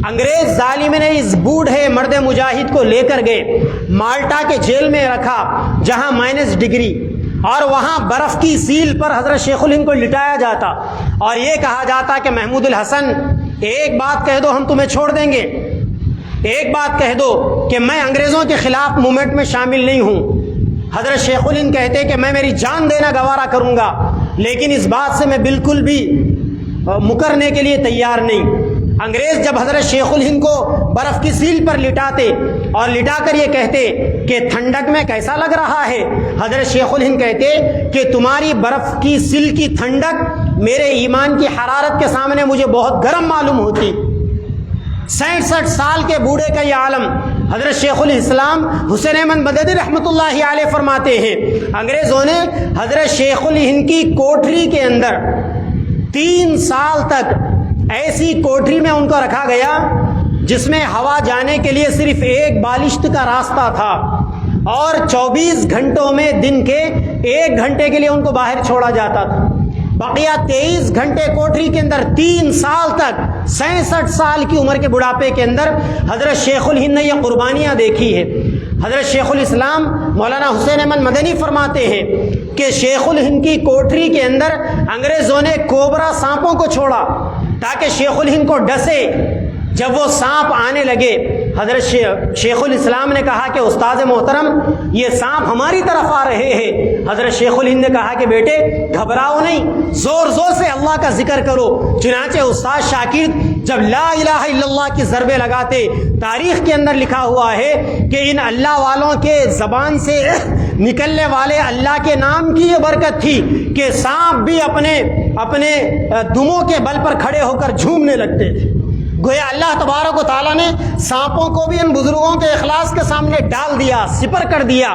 انگریز ظالم نے اس بوڑھے مرد مجاہد کو لے کر گئے، مالٹا کے جیل میں رکھا جہاں مائنس ڈگری، اور وہاں برف کی سیل پر حضرت شیخ الہند کو لٹایا جاتا اور یہ کہا جاتا کہ محمود الحسن ایک بات کہہ دو ہم تمہیں چھوڑ دیں گے، ایک بات کہہ دو کہ میں انگریزوں کے خلاف موومنٹ میں شامل نہیں ہوں۔ حضرت شیخ الہند کہتے کہ میں میری جان دینا گوارا کروں گا، لیکن اس بات سے میں بالکل بھی مکرنے کے لیے تیار نہیں۔ انگریز جب حضرت شیخ الہند کو برف کی سیل پر لٹاتے اور لٹا کر یہ کہتے کہ ٹھنڈک میں کیسا لگ رہا ہے، حضرت شیخ الہند کہتے کہ تمہاری برف کی سیل کی ٹھنڈک میرے ایمان کی حرارت کے سامنے مجھے بہت گرم معلوم ہوتی۔ 66 سال کے بوڑھے کا یہ عالم حضرت شیخ الاسلام حسین احمد مدنی رحمۃ اللہ علیہ فرماتے ہیں، انگریزوں نے حضرت شیخ الہند کی کوٹری کے اندر 3 سال تک ایسی کوٹری میں ان کو رکھا گیا جس میں ہوا جانے کے لیے صرف ایک بالشت کا راستہ تھا، اور 24 گھنٹوں میں دن کے 1 گھنٹے کے لیے ان کو باہر چھوڑا جاتا تھا۔ بقیہ 23 گھنٹے کوٹری کے اندر 3 سال تک 66 سال کی عمر کے بڑھاپے کے اندر حضرت شیخ الہند نے یہ قربانیاں دیکھی ہے۔ حضرت شیخ الاسلام مولانا حسین احمد مدنی فرماتے ہیں کہ شیخ الہند کی کوٹری کے اندر انگریزوں نے کوبرا سانپوں کو چھوڑا تاکہ شیخ الہند کو ڈسے. جب وہ سانپ آنے لگے حضرت شیخ الاسلام نے کہا کہ استاد محترم یہ سانپ ہماری طرف آ رہے ہیں. حضرت شیخ الہند نے کہا کہ بیٹے گھبراؤ نہیں, زور زور سے اللہ کا ذکر کرو. چنانچہ استاد شاکر جب لا الہ الا اللہ کی ضربیں لگاتے, تاریخ کے اندر لکھا ہوا ہے کہ ان اللہ والوں کے زبان سے نکلنے والے اللہ کے نام کی یہ برکت تھی کہ سانپ بھی اپنے دموں کے بل پر کھڑے ہو کر جھومنے لگتے تھے. گویا اللہ تبارک و تعالیٰ نے سانپوں کو بھی ان بزرگوں کے اخلاص کے سامنے ڈال دیا, سپر کر دیا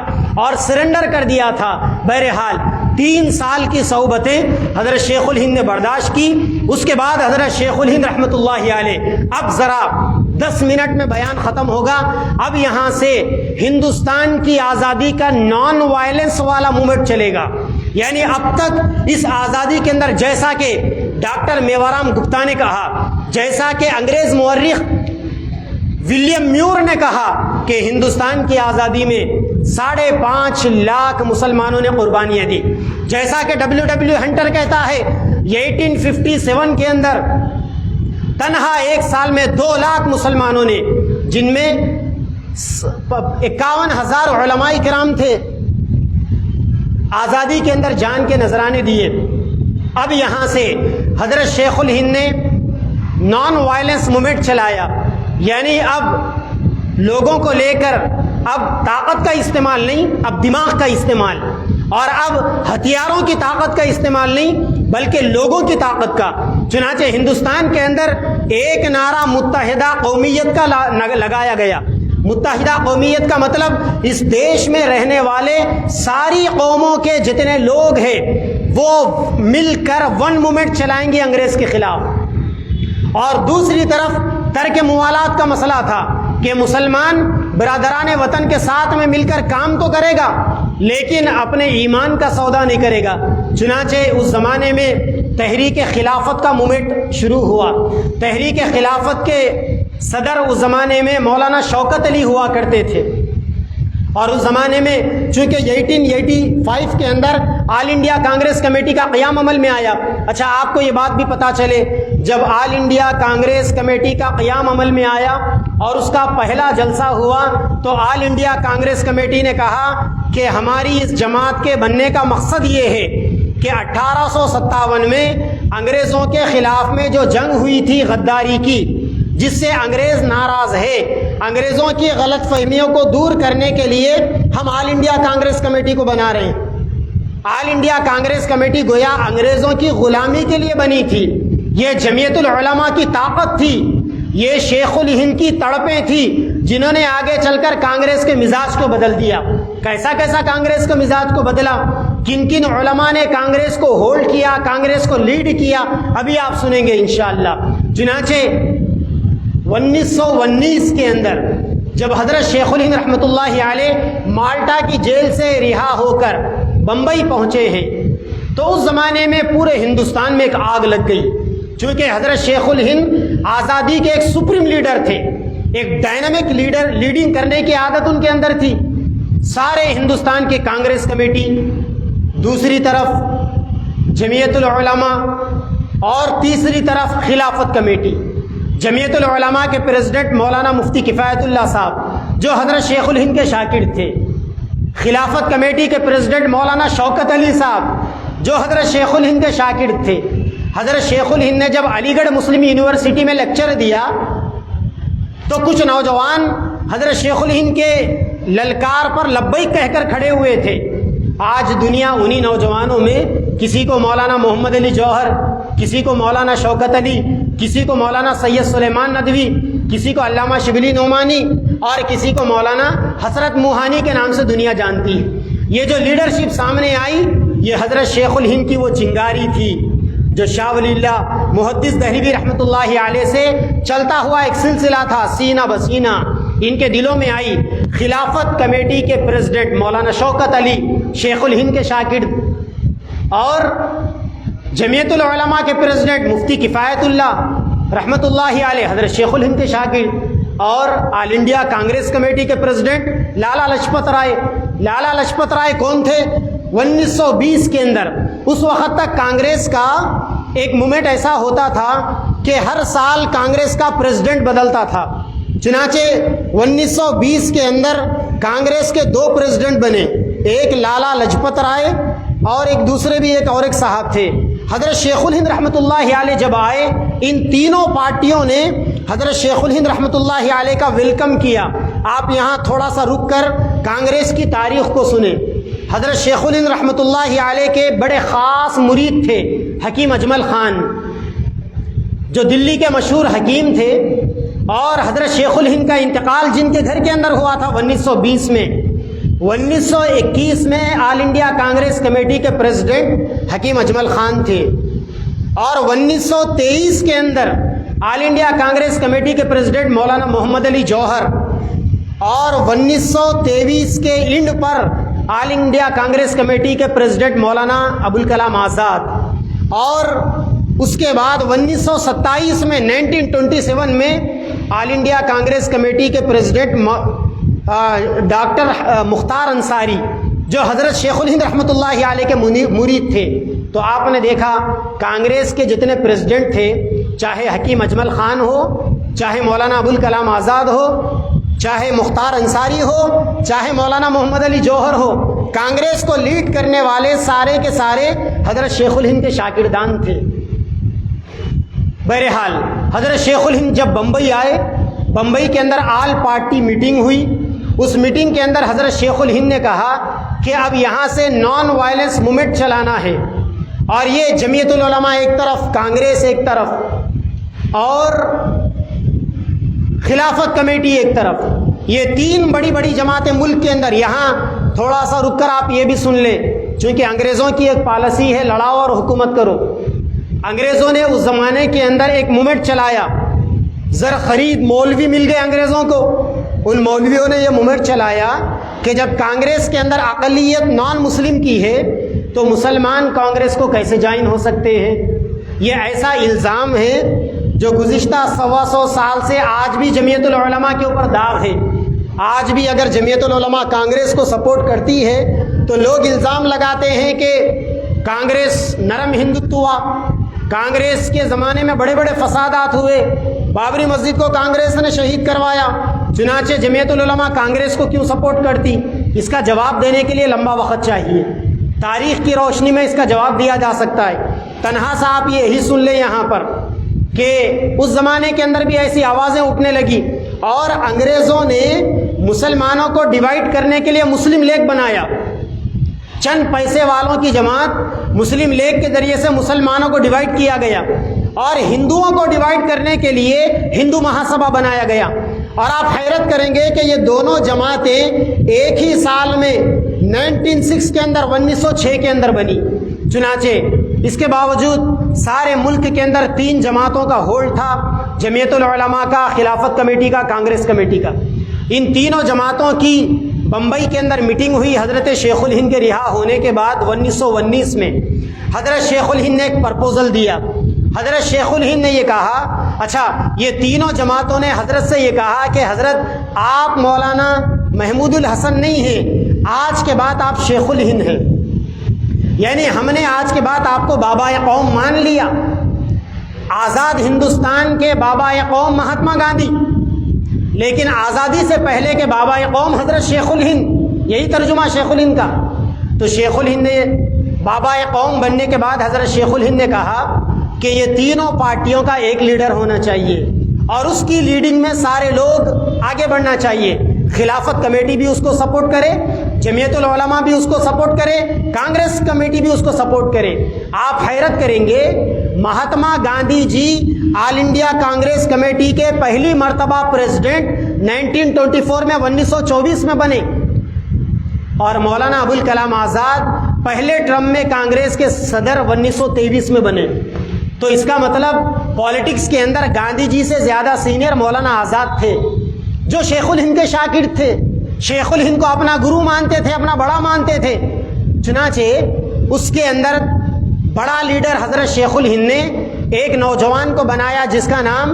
اور سرنڈر کر دیا تھا. بہرحال 3 سال کی صحبتیں حضرت شیخ الہند نے برداشت کی. اس کے بعد حضرت شیخ الہند رحمۃ اللہ علیہ, اب ذرا 10 منٹ میں بیان ختم ہوگا. اب یہاں سے ہندوستان کی آزادی کا نان وائلنس والا موومنٹ چلے گا. یعنی اب تک اس آزادی کے اندر جیسا کہ ڈاکٹر میوارام گپتا نے کہا, جیسا کہ انگریز مورخ ولیم میور نے کہا کہ ہندوستان کی آزادی میں 5.5 لاکھ مسلمانوں نے قربانیاں دی. جیسا کہ ڈبلیو ہنٹر کہتا ہے 1857 کے اندر تنہا 1 سال میں 2 لاکھ مسلمانوں نے, جن میں 51,000 علماء کرام تھے, آزادی کے اندر جان کے نذرانے دیے. اب یہاں سے حضرت شیخ الہند نے نان وائلنس موومنٹ چلایا. یعنی اب لوگوں کو لے کر اب طاقت کا استعمال نہیں, اب دماغ کا استعمال, اور اب ہتھیاروں کی طاقت کا استعمال نہیں بلکہ لوگوں کی طاقت کا. چنانچہ ہندوستان کے اندر ایک نعرہ متحدہ قومیت کا لگایا گیا. متحدہ قومیت کا مطلب اس دیش میں رہنے والے ساری قوموں کے جتنے لوگ ہیں وہ مل کر ون موومنٹ چلائیں گے انگریز کے خلاف. اور دوسری طرف ترک موالات کا مسئلہ تھا کہ مسلمان برادران وطن کے ساتھ میں مل کر کام تو کرے گا لیکن اپنے ایمان کا سودا نہیں کرے گا. چنانچہ اس زمانے میں تحریک خلافت کا موومنٹ شروع ہوا. تحریک خلافت کے صدر اس زمانے میں مولانا شوکت علی ہوا کرتے تھے, اور اس زمانے میں چونکہ 1885 کے اندر آل انڈیا کانگریس کمیٹی کا قیام عمل میں آیا. اچھا آپ کو یہ بات بھی پتہ چلے, جب آل انڈیا کانگریس کمیٹی کا قیام عمل میں آیا اور اس کا پہلا جلسہ ہوا تو آل انڈیا کانگریس کمیٹی نے کہا کہ ہماری اس جماعت کے بننے کا مقصد یہ ہے کہ 1857 میں انگریزوں کے خلاف میں جو جنگ ہوئی تھی غداری کی, جس سے انگریز ناراض ہے, انگریزوں کی غلط فہمیوں کو دور کرنے کے لیے ہم آل انڈیا کانگریس کمیٹی کو بنا رہے ہیں. آل انڈیا کانگریس کمیٹی گویا انگریزوں کی غلامی کے لیے بنی تھی. یہ جمعیت العلماء کی طاقت تھی, یہ شیخ الہند کی تڑپیں تھی جنہوں نے آگے چل کر کانگریس کے مزاج کو بدل دیا. کیسا کانگریس کے مزاج کو بدلا, کن کن علماء نے کانگریس کو ہولڈ کیا, کانگریس کو لیڈ کیا, ابھی آپ سنیں گے انشاءاللہ. چنانچہ 1919 کے اندر جب حضرت شیخ الہند رحمۃ اللہ علیہ مالٹا کی جیل سے رہا ہو کر بمبئی پہنچے ہیں تو اس زمانے میں پورے ہندوستان میں ایک آگ لگ گئی. چونکہ حضرت شیخ الہند آزادی کے ایک سپریم لیڈر تھے, ایک ڈائنامک لیڈر, لیڈنگ کرنے کی عادت ان کے اندر تھی. سارے ہندوستان کی کانگریس کمیٹی, دوسری طرف جمعیت العلماء اور تیسری طرف خلافت کمیٹی. جمعیت العلماء کے پریزیڈنٹ مولانا مفتی کفایت اللہ صاحب جو حضرت شیخ الہند کے شاگرد تھے. خلافت کمیٹی کے پریزیڈنٹ مولانا شوکت علی صاحب جو حضرت شیخ الہند کے شاگرد تھے. حضرت شیخ الہند نے جب علی گڑھ مسلم یونیورسٹی میں لیکچر دیا تو کچھ نوجوان حضرت شیخ الہند کے للکار پر لبیک کہہ کر کھڑے ہوئے تھے. آج دنیا انہی نوجوانوں میں کسی کو مولانا محمد علی جوہر, کسی کو مولانا شوکت علی, کسی کو مولانا سید سلیمان ندوی, کسی کو علامہ شبلی نعمانی اور کسی کو مولانا حسرت موہانی کے نام سے دنیا جانتی ہے. یہ جو لیڈرشپ سامنے آئی یہ حضرت شیخ الہند کی وہ چنگاری تھی جو شاہ ولی اللہ محدث دہلوی رحمۃ اللہ علیہ سے چلتا ہوا ایک سلسلہ تھا, سینہ بسینہ ان کے دلوں میں آئی. خلافت کمیٹی کے پریزیڈنٹ مولانا شوکت علی شیخ الہند کے شاگرد اور جمعیت العلماء کے پریزیڈنٹ مفتی کفایت اللہ رحمۃ اللہ علیہ حضرت شیخ الہند کے شاگرد. اور آل انڈیا کانگریس کمیٹی کے پریزیڈنٹ لالا لاجپت رائے. لالا لاجپت رائے کون تھے؟ 1920 کے اندر اس وقت تک کانگریس کا ایک موومنٹ ایسا ہوتا تھا کہ ہر سال کانگریس کا پریزیڈنٹ بدلتا تھا. چنانچہ 1920 کے اندر کانگریس کے 2 پریزیڈنٹ بنے, ایک لالا لاجپت رائے اور ایک دوسرے بھی ایک صاحب تھے. حضرت شیخ الہند رحمۃ اللہ علیہ جب آئے, ان تینوں پارٹیوں نے حضرت شیخ الہند رحمۃ اللہ علیہ کا ویلکم کیا. آپ یہاں تھوڑا سا رک کر کانگریس کی تاریخ کو سنیں. حضرت شیخ الہند رحمۃ اللہ علیہ کے بڑے خاص مرید تھے حکیم اجمل خان, جو دلی کے مشہور حکیم تھے, اور حضرت شیخ الہند کا انتقال جن کے گھر کے اندر ہوا تھا 1920 میں. 1921 میں آل انڈیا کانگریس کمیٹی کے پریزیڈنٹ حکیم اجمل خان تھے, اور 1923 کے اندر آل انڈیا کانگریس کمیٹی کے پریزیڈنٹ مولانا محمد علی جوہر, اور 1923 کے and per all India Congress committee کے پریزیڈنٹ مولانا ابوالکلام آزاد, اور اس کے بعد 1927 میں 1927 میں آل انڈیا کانگریس کمیٹی کے پریزیڈنٹ ڈاکٹر مختار انصاری, جو حضرت شیخ الہند رحمۃ اللہ علیہ کے مرید تھے. تو آپ نے دیکھا کانگریس کے جتنے پریزیڈنٹ تھے, چاہے حکیم اجمل خان ہو, چاہے مولانا ابوالکلام آزاد ہو, چاہے مختار انصاری ہو, چاہے مولانا محمد علی جوہر ہو, کانگریس کو لیڈ کرنے والے سارے کے سارے حضرت شیخ الہند کے شاگردان تھے. بہرحال حضرت شیخ الہند جب بمبئی آئے, بمبئی کے اندر آل پارٹی میٹنگ ہوئی. اس میٹنگ کے اندر حضرت شیخ الہند نے کہا کہ اب یہاں سے نان وائلنس موومنٹ چلانا ہے, اور یہ جمعیت العلماء ایک طرف, کانگریس ایک طرف, اور خلافت کمیٹی ایک طرف, یہ 3 بڑی بڑی جماعتیں ملک کے اندر. یہاں تھوڑا سا رک کر آپ یہ بھی سن لیں, چونکہ انگریزوں کی ایک پالیسی ہے لڑاؤ اور حکومت کرو. انگریزوں نے اس زمانے کے اندر ایک موومنٹ چلایا, زر خرید مولوی مل گئے انگریزوں کو. ان مولویوں نے یہ موومنٹ چلایا کہ جب کانگریس کے اندر اقلیت نان مسلم کی ہے تو مسلمان کانگریس کو کیسے جوائن ہو سکتے ہیں. یہ ایسا الزام ہے جو گزشتہ 125 سال سے آج بھی جمعیت العلماء کے اوپر داغ ہے. آج بھی اگر جمعیت العلماء کانگریس کو سپورٹ کرتی ہے تو لوگ الزام لگاتے ہیں کہ کانگریس نرم ہندوتوا, کانگریس کے زمانے میں بڑے بڑے فسادات ہوئے, بابری مسجد کو کانگریس نے شہید کروایا, چنانچہ جمعیت العلماء کانگریس کو کیوں سپورٹ کرتی. اس کا جواب دینے کے لیے لمبا وقت چاہیے. تاریخ کی روشنی میں اس کا جواب دیا جا سکتا ہے. تنہا سا آپ یہی سن لیں یہاں پر کہ اس زمانے کے اندر بھی ایسی آوازیں اٹھنے لگی, اور انگریزوں نے مسلمانوں کو ڈیوائڈ کرنے کے لیے مسلم لیگ بنایا. چند پیسے والوں کی جماعت مسلم لیگ کے ذریعے سے مسلمانوں کو ڈیوائڈ کیا گیا, اور ہندوؤں کو ڈیوائڈ کرنے کے لیے ہندو مہاسبھا بنایا گیا. اور آپ حیرت کریں گے کہ یہ دونوں جماعتیں ایک ہی سال میں 1906 کے اندر 1906 کے اندر بنی. چنانچہ اس کے باوجود سارے ملک کے اندر 3 جماعتوں کا ہولڈ تھا, جمعیت العلماء کا, خلافت کمیٹی کا, کانگریس کمیٹی کا. ان تینوں جماعتوں کی بمبئی کے اندر میٹنگ ہوئی حضرت شیخ الہند کے رہا ہونے کے بعد 1919 میں. حضرت شیخ الہند نے ایک پرپوزل دیا. حضرت شیخ الہند نے یہ کہا, اچھا یہ تینوں جماعتوں نے حضرت سے یہ کہا کہ حضرت آپ مولانا محمود الحسن نہیں ہیں, آج کے بعد آپ شیخ الہند ہیں, یعنی ہم نے آج کے بعد آپ کو بابا قوم مان لیا. آزاد ہندوستان کے بابا قوم مہاتما گاندھی, لیکن آزادی سے پہلے کے بابا قوم حضرت شیخ الہند, یہی ترجمہ شیخ الہند کا. تو شیخ الہند نے بابا قوم بننے کے بعد حضرت شیخ الہند نے کہا کہ یہ تینوں پارٹیوں کا ایک لیڈر ہونا چاہیے, اور اس کی لیڈنگ میں سارے لوگ آگے بڑھنا چاہیے. خلافت کمیٹی بھی اس کو سپورٹ کرے, جمعیت العلماء بھی اس کو سپورٹ کرے, کانگریس کمیٹی بھی اس کو سپورٹ کرے. آپ حیرت کریں گے, مہاتما گاندھی جی آل انڈیا کانگریس کمیٹی کے پہلی مرتبہ پریزیڈنٹ 1924 میں 1924 میں بنے, اور مولانا ابوالکلام آزاد پہلے ٹرم میں کانگریس کے صدر 1923 میں بنے. تو اس کا مطلب پالیٹکس کے اندر گاندھی جی سے زیادہ سینئر مولانا آزاد تھے, جو شیخ الہند کے شاگرد تھے, شیخ الہند کو اپنا گرو مانتے تھے, اپنا بڑا مانتے تھے. چنانچہ اس کے اندر بڑا لیڈر حضرت شیخ الہند نے ایک نوجوان کو بنایا جس کا نام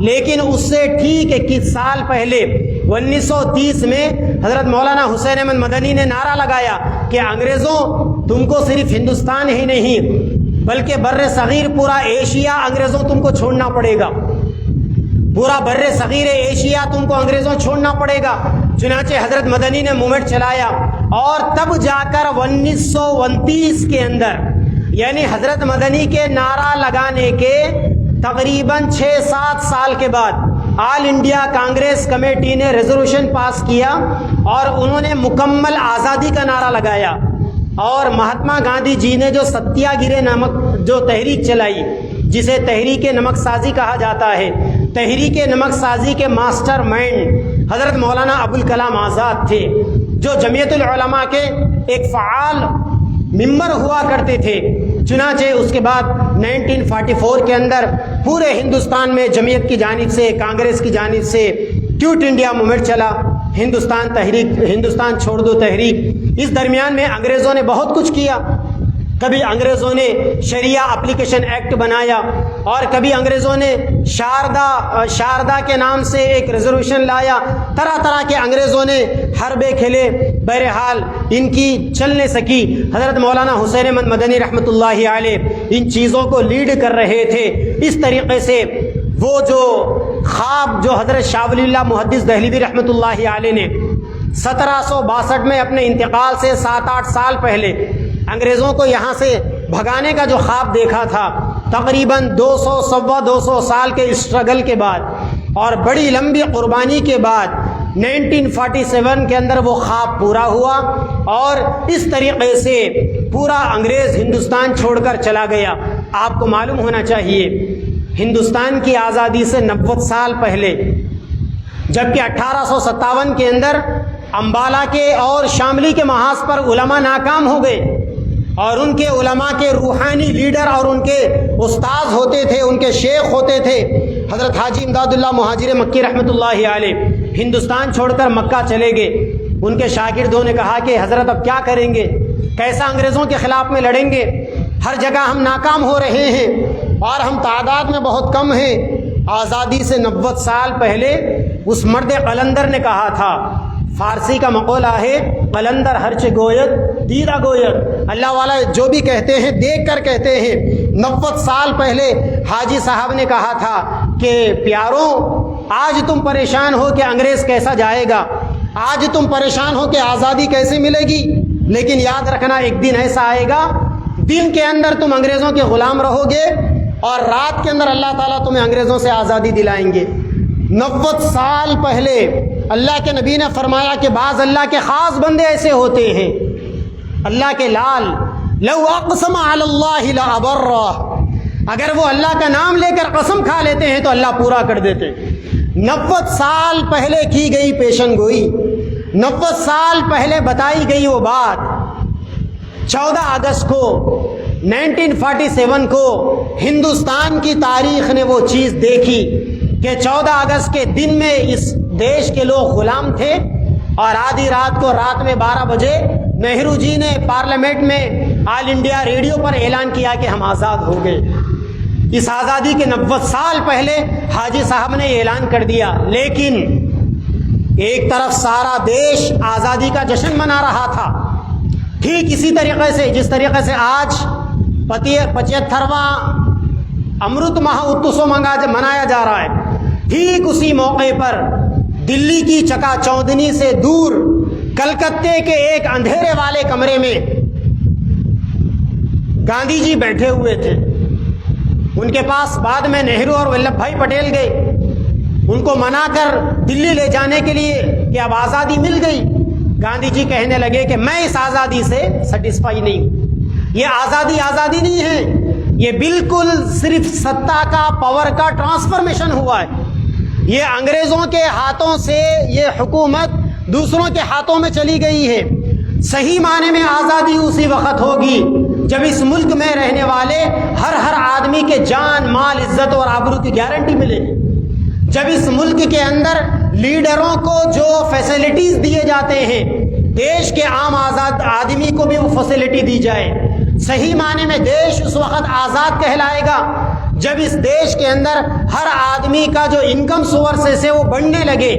لیکن اس سے ٹھیک 21 سال پہلے 1930 میں حضرت مولانا حسین احمد مدنی نے نعرہ لگایا کہ انگریزوں تم کو صرف ہندوستان ہی نہیں بلکہ بر صغیر پورا ایشیا انگریزوں تم کو چھوڑنا پڑے گا، پورا بر صغیر ایشیا تم کو انگریزوں چھوڑنا پڑے گا۔ چنانچہ حضرت مدنی نے موومنٹ چلایا اور تب جا کر 1929 کے اندر، یعنی حضرت مدنی کے نعرہ لگانے کے تقریباً 6-7 سال کے بعد آل انڈیا کانگریس کمیٹی نے ریزولوشن پاس کیا اور انہوں نے مکمل آزادی کا نعرہ لگایا، اور مہاتما گاندھی جی نے جو ستیہ گرہ نمک جو تحریک چلائی، جسے تحریک نمک سازی کہا جاتا ہے، تحریک نمک سازی کے ماسٹر مائنڈ حضرت مولانا ابوالکلام آزاد تھے، جو جمعیت العلماء کے ایک فعال ممبر ہوا کرتے تھے۔ چنانچہ اس کے بعد 1944 کے اندر پورے ہندوستان میں جمعیت کی جانب سے، کانگریس کی جانب سے کوئٹ انڈیا موومنٹ چلا، ہندوستان چھوڑ دو تحریک۔ اس درمیان میں انگریزوں نے بہت کچھ کیا، کبھی انگریزوں نے شریعہ اپلیکیشن ایکٹ بنایا، اور کبھی انگریزوں نے شاردا کے نام سے ایک ریزولوشن لایا، طرح طرح کے انگریزوں نے حربے کھیلے، بہرحال ان کی چل نہیں سکی۔ حضرت مولانا حسین احمد مدنی رحمۃ اللہ علیہ ان چیزوں کو لیڈ کر رہے تھے۔ اس طریقے سے وہ جو خواب جو حضرت شاہ ولی اللہ محدث دہلوی رحمۃ اللہ علیہ نے 1762 میں اپنے انتقال سے 7-8 سال پہلے انگریزوں کو یہاں سے بھگانے کا جو خواب دیکھا تھا، تقریباً 200 سال کے اسٹرگل کے بعد اور بڑی لمبی قربانی کے بعد 1947 کے اندر وہ خواب پورا ہوا، اور اس طریقے سے پورا انگریز ہندوستان چھوڑ کر چلا گیا۔ آپ کو معلوم ہونا چاہیے ہندوستان کی آزادی سے 90 سال پہلے، جبکہ 1857 کے اندر امبالہ کے اور شاملی کے محاذ پر علماء ناکام ہو گئے، اور ان کے علماء کے روحانی لیڈر اور ان کے استاذ ہوتے تھے، ان کے شیخ ہوتے تھے حضرت حاجی امداد اللہ مہاجر مکی رحمۃ اللہ علیہ، ہندوستان چھوڑ کر مکہ چلے گئے۔ ان کے شاگردوں نے کہا کہ حضرت اب کیا کریں گے، کیسا انگریزوں کے خلاف میں لڑیں گے، ہر جگہ ہم ناکام ہو رہے ہیں اور ہم تعداد میں بہت کم ہیں۔ آزادی سے 90 سال پہلے اس مرد قلندر نے کہا تھا، فارسی کا مقولہ ہے قلندر ہرچ گوید دیدہ گوید، اللہ والا جو بھی کہتے ہیں دیکھ کر کہتے ہیں۔ 90 سال پہلے حاجی صاحب نے کہا تھا کہ پیاروں آج تم پریشان ہو کہ انگریز کیسا جائے گا، آج تم پریشان ہو کہ آزادی کیسے ملے گی، لیکن یاد رکھنا ایک دن ایسا آئے گا دن کے اندر تم انگریزوں کے غلام رہو گے اور رات کے اندر اللہ تعالیٰ تمہیں انگریزوں سے آزادی دلائیں گے۔ 90 سال پہلے اللہ کے نبی نے فرمایا کہ بعض اللہ کے خاص بندے ایسے ہوتے ہیں، اللہ کے لال، لو اقسم علی اللہ لابرہ، اگر وہ اللہ کا نام لے کر قسم کھا لیتے ہیں تو اللہ پورا کر دیتے۔ 90 سال پہلے کی گئی پیشن گوئی، 90 سال پہلے بتائی گئی وہ بات، 14 اگست کو 1947 کو ہندوستان کی تاریخ نے وہ چیز دیکھی کہ 14 اگست کے دن میں اس دیش کے لوگ غلام تھے، اور آدھی رات کو رات میں 12 بجے نہرو جی نے پارلیمنٹ میں آل انڈیا ریڈیو پر اعلان کیا کہ ہم آزاد ہو گئے۔ اس آزادی کے 90 سال پہلے حاجی صاحب نے اعلان کر دیا، لیکن ایک طرف سارا دیش آزادی کا جشن منا رہا تھا، ٹھیک اسی طریقے سے جس طریقے سے آج 75واں امرت مہوتسو منایا جا رہا ہے، ٹھیک اسی موقع پر دلی کی چکا چوندنی سے دور کلکتے کے ایک اندھیرے والے کمرے میں گاندھی جی بیٹھے ہوئے تھے۔ ان کے پاس بعد میں نہرو اور ولبھ بھائی پٹیل گئے، ان کو منا کر دلی لے جانے کے لیے کہ اب آزادی مل گئی۔ گاندھی جی کہنے لگے کہ میں اس آزادی سے سیٹسفائی نہیں ہوں، یہ آزادی نہیں ہے، یہ بالکل صرف ستا کا، پاور کا ٹرانسفارمیشن ہوا ہے۔ یہ انگریزوں کے ہاتھوں سے یہ حکومت دوسروں کے ہاتھوں میں چلی گئی ہے۔ صحیح معنی میں آزادی اسی وقت ہوگی جب اس ملک میں رہنے والے ہر آدمی کے جان، مال، عزت اور آبرو کی گارنٹی ملے، جب اس ملک کے اندر لیڈروں کو جو فیسلٹیز دیے جاتے ہیں، دیش کے عام آزاد آدمی کو بھی وہ فیسلٹی دی جائے۔ صحیح معنی میں دیش اس وقت آزاد کہلائے گا جب اس دیش کے اندر ہر آدمی کا جو انکم سورسز ہے وہ بڑھنے لگے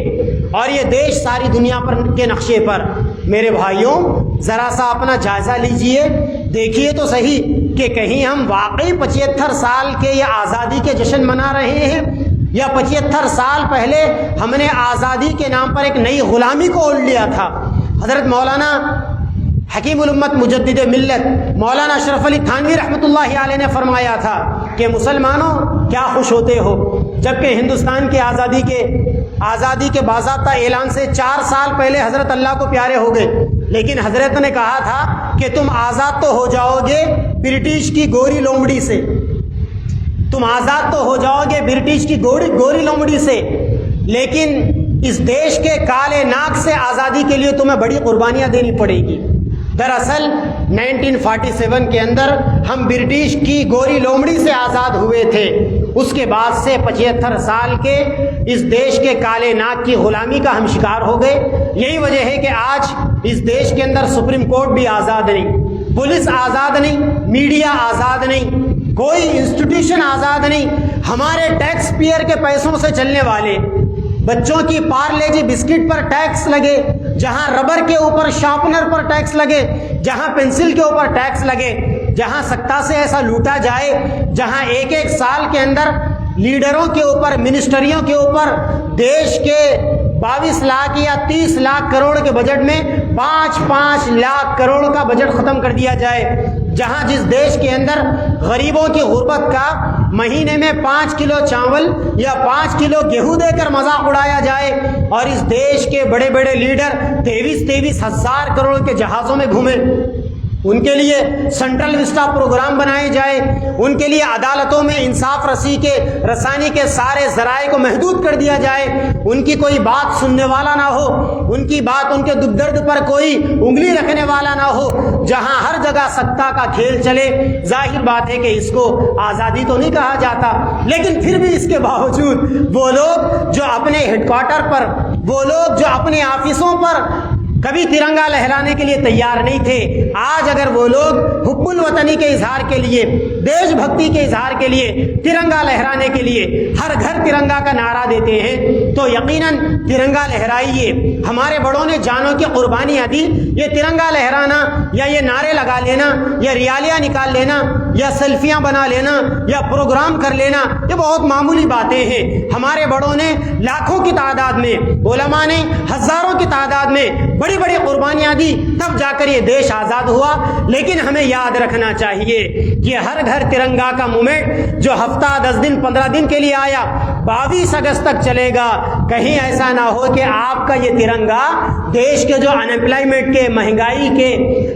اور یہ دیش ساری دنیا پر کے نقشے پر، میرے بھائیوں ذرا سا اپنا جائزہ لیجئے، دیکھیے تو صحیح کہ کہیں ہم واقعی 75 سال کے یہ آزادی کے جشن منا رہے ہیں، یا 75 سال پہلے ہم نے آزادی کے نام پر ایک نئی غلامی کو اوڑھ لیا تھا۔ حضرت مولانا حکیم الامت مجدد ملت مولانا اشرف علی تھانوی رحمۃ اللہ علیہ نے فرمایا تھا کہ مسلمانوں کیا خوش ہوتے ہو جبکہ ہندوستان کی آزادی کے باضابطہ اعلان سے 4 سال پہلے حضرت اللہ کو پیارے ہو گئے، لیکن حضرت نے کہا تھا کہ تم آزاد تو ہو جاؤ گے برٹش کی گوری لومڑی سے، تم آزاد تو ہو جاؤ گے برٹش کی گوری لومڑی سے، لیکن اس دیش کے کالے ناک سے آزادی کے لیے تمہیں بڑی قربانیاں دینی پڑے گی۔ دراصل 1947 کے اندر ہم برٹش کی گوری لومڑی سے آزاد ہوئے تھے، اس کے بعد سے 75 سال کے اس دیش کے کالے ناک کی غلامی کا ہم شکار ہو گئے۔ یہی وجہ ہے کہ آج اس دیش کے اندر سپریم کورٹ بھی آزاد نہیں، پولیس آزاد نہیں، میڈیا آزاد نہیں، کوئی انسٹیٹیوشن آزاد نہیں۔ ہمارے ٹیکس پیئر کے پیسوں سے چلنے والے بچوں کی پارلے جی بسکٹ پر ٹیکس لگے، جہاں ربر کے اوپر شارپنر پر ٹیکس لگے، جہاں پنسل کے اوپر ٹیکس لگے، جہاں سکتا سے ایسا لوٹا جائے، جہاں ایک سال کے اندر لیڈروں کے اوپر، منسٹریوں کے اوپر دیش کے 22 لاکھ یا 30 لاکھ کروڑ کے بجٹ میں 5 لاکھ کروڑ کا بجٹ ختم کر دیا جائے، جہاں جس دیش کے اندر غریبوں کی غربت کا مہینے میں 5 کلو چاول یا 5 کلو گیہوں دے کر مذاق اڑایا جائے، اور اس دیش کے بڑے بڑے لیڈر 23 ہزار کروڑ کے جہازوں میں گھومیں، ان کے لیے سینٹرل وسٹا پروگرام بنائے جائے، ان کے لیے عدالتوں میں انصاف رسانی کے سارے ذرائع کو محدود کر دیا جائے، ان کی کوئی بات سننے والا نہ ہو، ان کی بات، ان کے دکھ درد پر کوئی انگلی رکھنے والا نہ ہو، جہاں ہر جگہ سکتا کا کھیل چلے۔ ظاہر بات ہے کہ اس کو آزادی تو نہیں کہا جاتا، لیکن پھر بھی اس کے باوجود وہ لوگ جو اپنے ہیڈ کوارٹر پر، وہ لوگ جو اپنے آفسوں پر کبھی ترنگا لہرانے کے لیے تیار نہیں تھے، آج اگر وہ لوگ حب الوطنی کے اظہار کے لیے، دیش بھکتی کے اظہار کے لیے، ترنگا لہرانے کے لیے ہر گھر ترنگا کا نعرہ دیتے ہیں تو یقیناً ترنگا لہرائیے۔ ہمارے بڑوں نے جانوں کی قربانیاں دی، یہ ترنگا لہرانا یا یہ نعرے لگا لینا یا ریالیاں نکال لینا یا سیلفیاں بنا لینا یا پروگرام کر لینا یہ بہت معمولی باتیں ہیں۔ ہمارے بڑوں نے لاکھوں کی تعداد میں، علماء نے ہزاروں کی تعداد میں بڑی قربانیاں دی، تب جا کر یہ دیش آزاد ہوا۔ لیکن ہمیں یاد رکھنا چاہیے کہ ہر گھر ترنگا کا موومنٹ جو ہفتہ 10 دن 15 دن کے لیے آیا 22 اگست تک چلے گا، کہیں ایسا نہ ہو کہ آپ کا یہ ترنگا دیش کے جو انمپلائمنٹ کے، مہنگائی کے،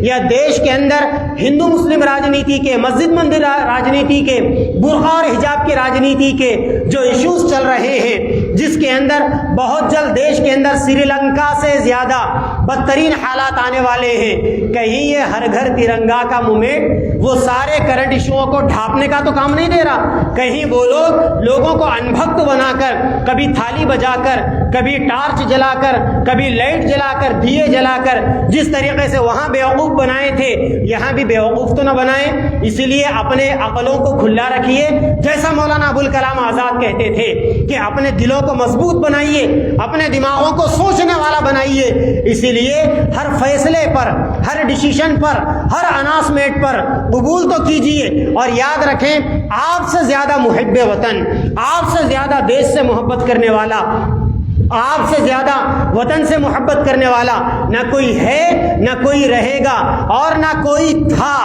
یا دیش کے اندر ہندو مسلم راجنیتی کے، مسجد مندر راجنیتی کے، برقع اور حجاب کی راجنیتی کے جو ایشوز چل رہے ہیں، جس کے اندر بہت جلد دیش کے اندر سری لنکا سے زیادہ بدترین حالات آنے والے ہیں، کہیں یہ ہر گھر ترنگا کا موومنٹ وہ سارے کرنٹ ایشوؤں کو ڈھانپنے کا تو کام نہیں دے رہا، کہیں وہ لوگ لوگوں کو انبھکت بنا کر، کبھی تھالی بجا کر، کبھی ٹارچ جلا کر، کبھی لائٹ جلا کر، دیے جلا کر، جس طریقے سے وہاں بیوقوف بنائے تھے یہاں بھی بیوقوف تو نہ بنائیں۔ اسی لیے اپنے عقلوں کو کھلا رکھیے، جیسا مولانا ابوالکلام آزاد کہتے تھے کہ اپنے دلوں کو مضبوط بنائیے، اپنے دماغوں کو سوچنے والا بنائیے۔ اسی لیے ہر فیصلے پر، ہر ڈیسیشن پر، ہر اناؤنسمنٹ پر قبول تو کیجیے، اور یاد رکھیں آپ سے زیادہ محب وطن، آپ سے زیادہ دیش سے محبت کرنے والا، آپ سے زیادہ وطن سے محبت کرنے والا نہ کوئی ہے، نہ کوئی رہے گا، اور نہ کوئی تھا۔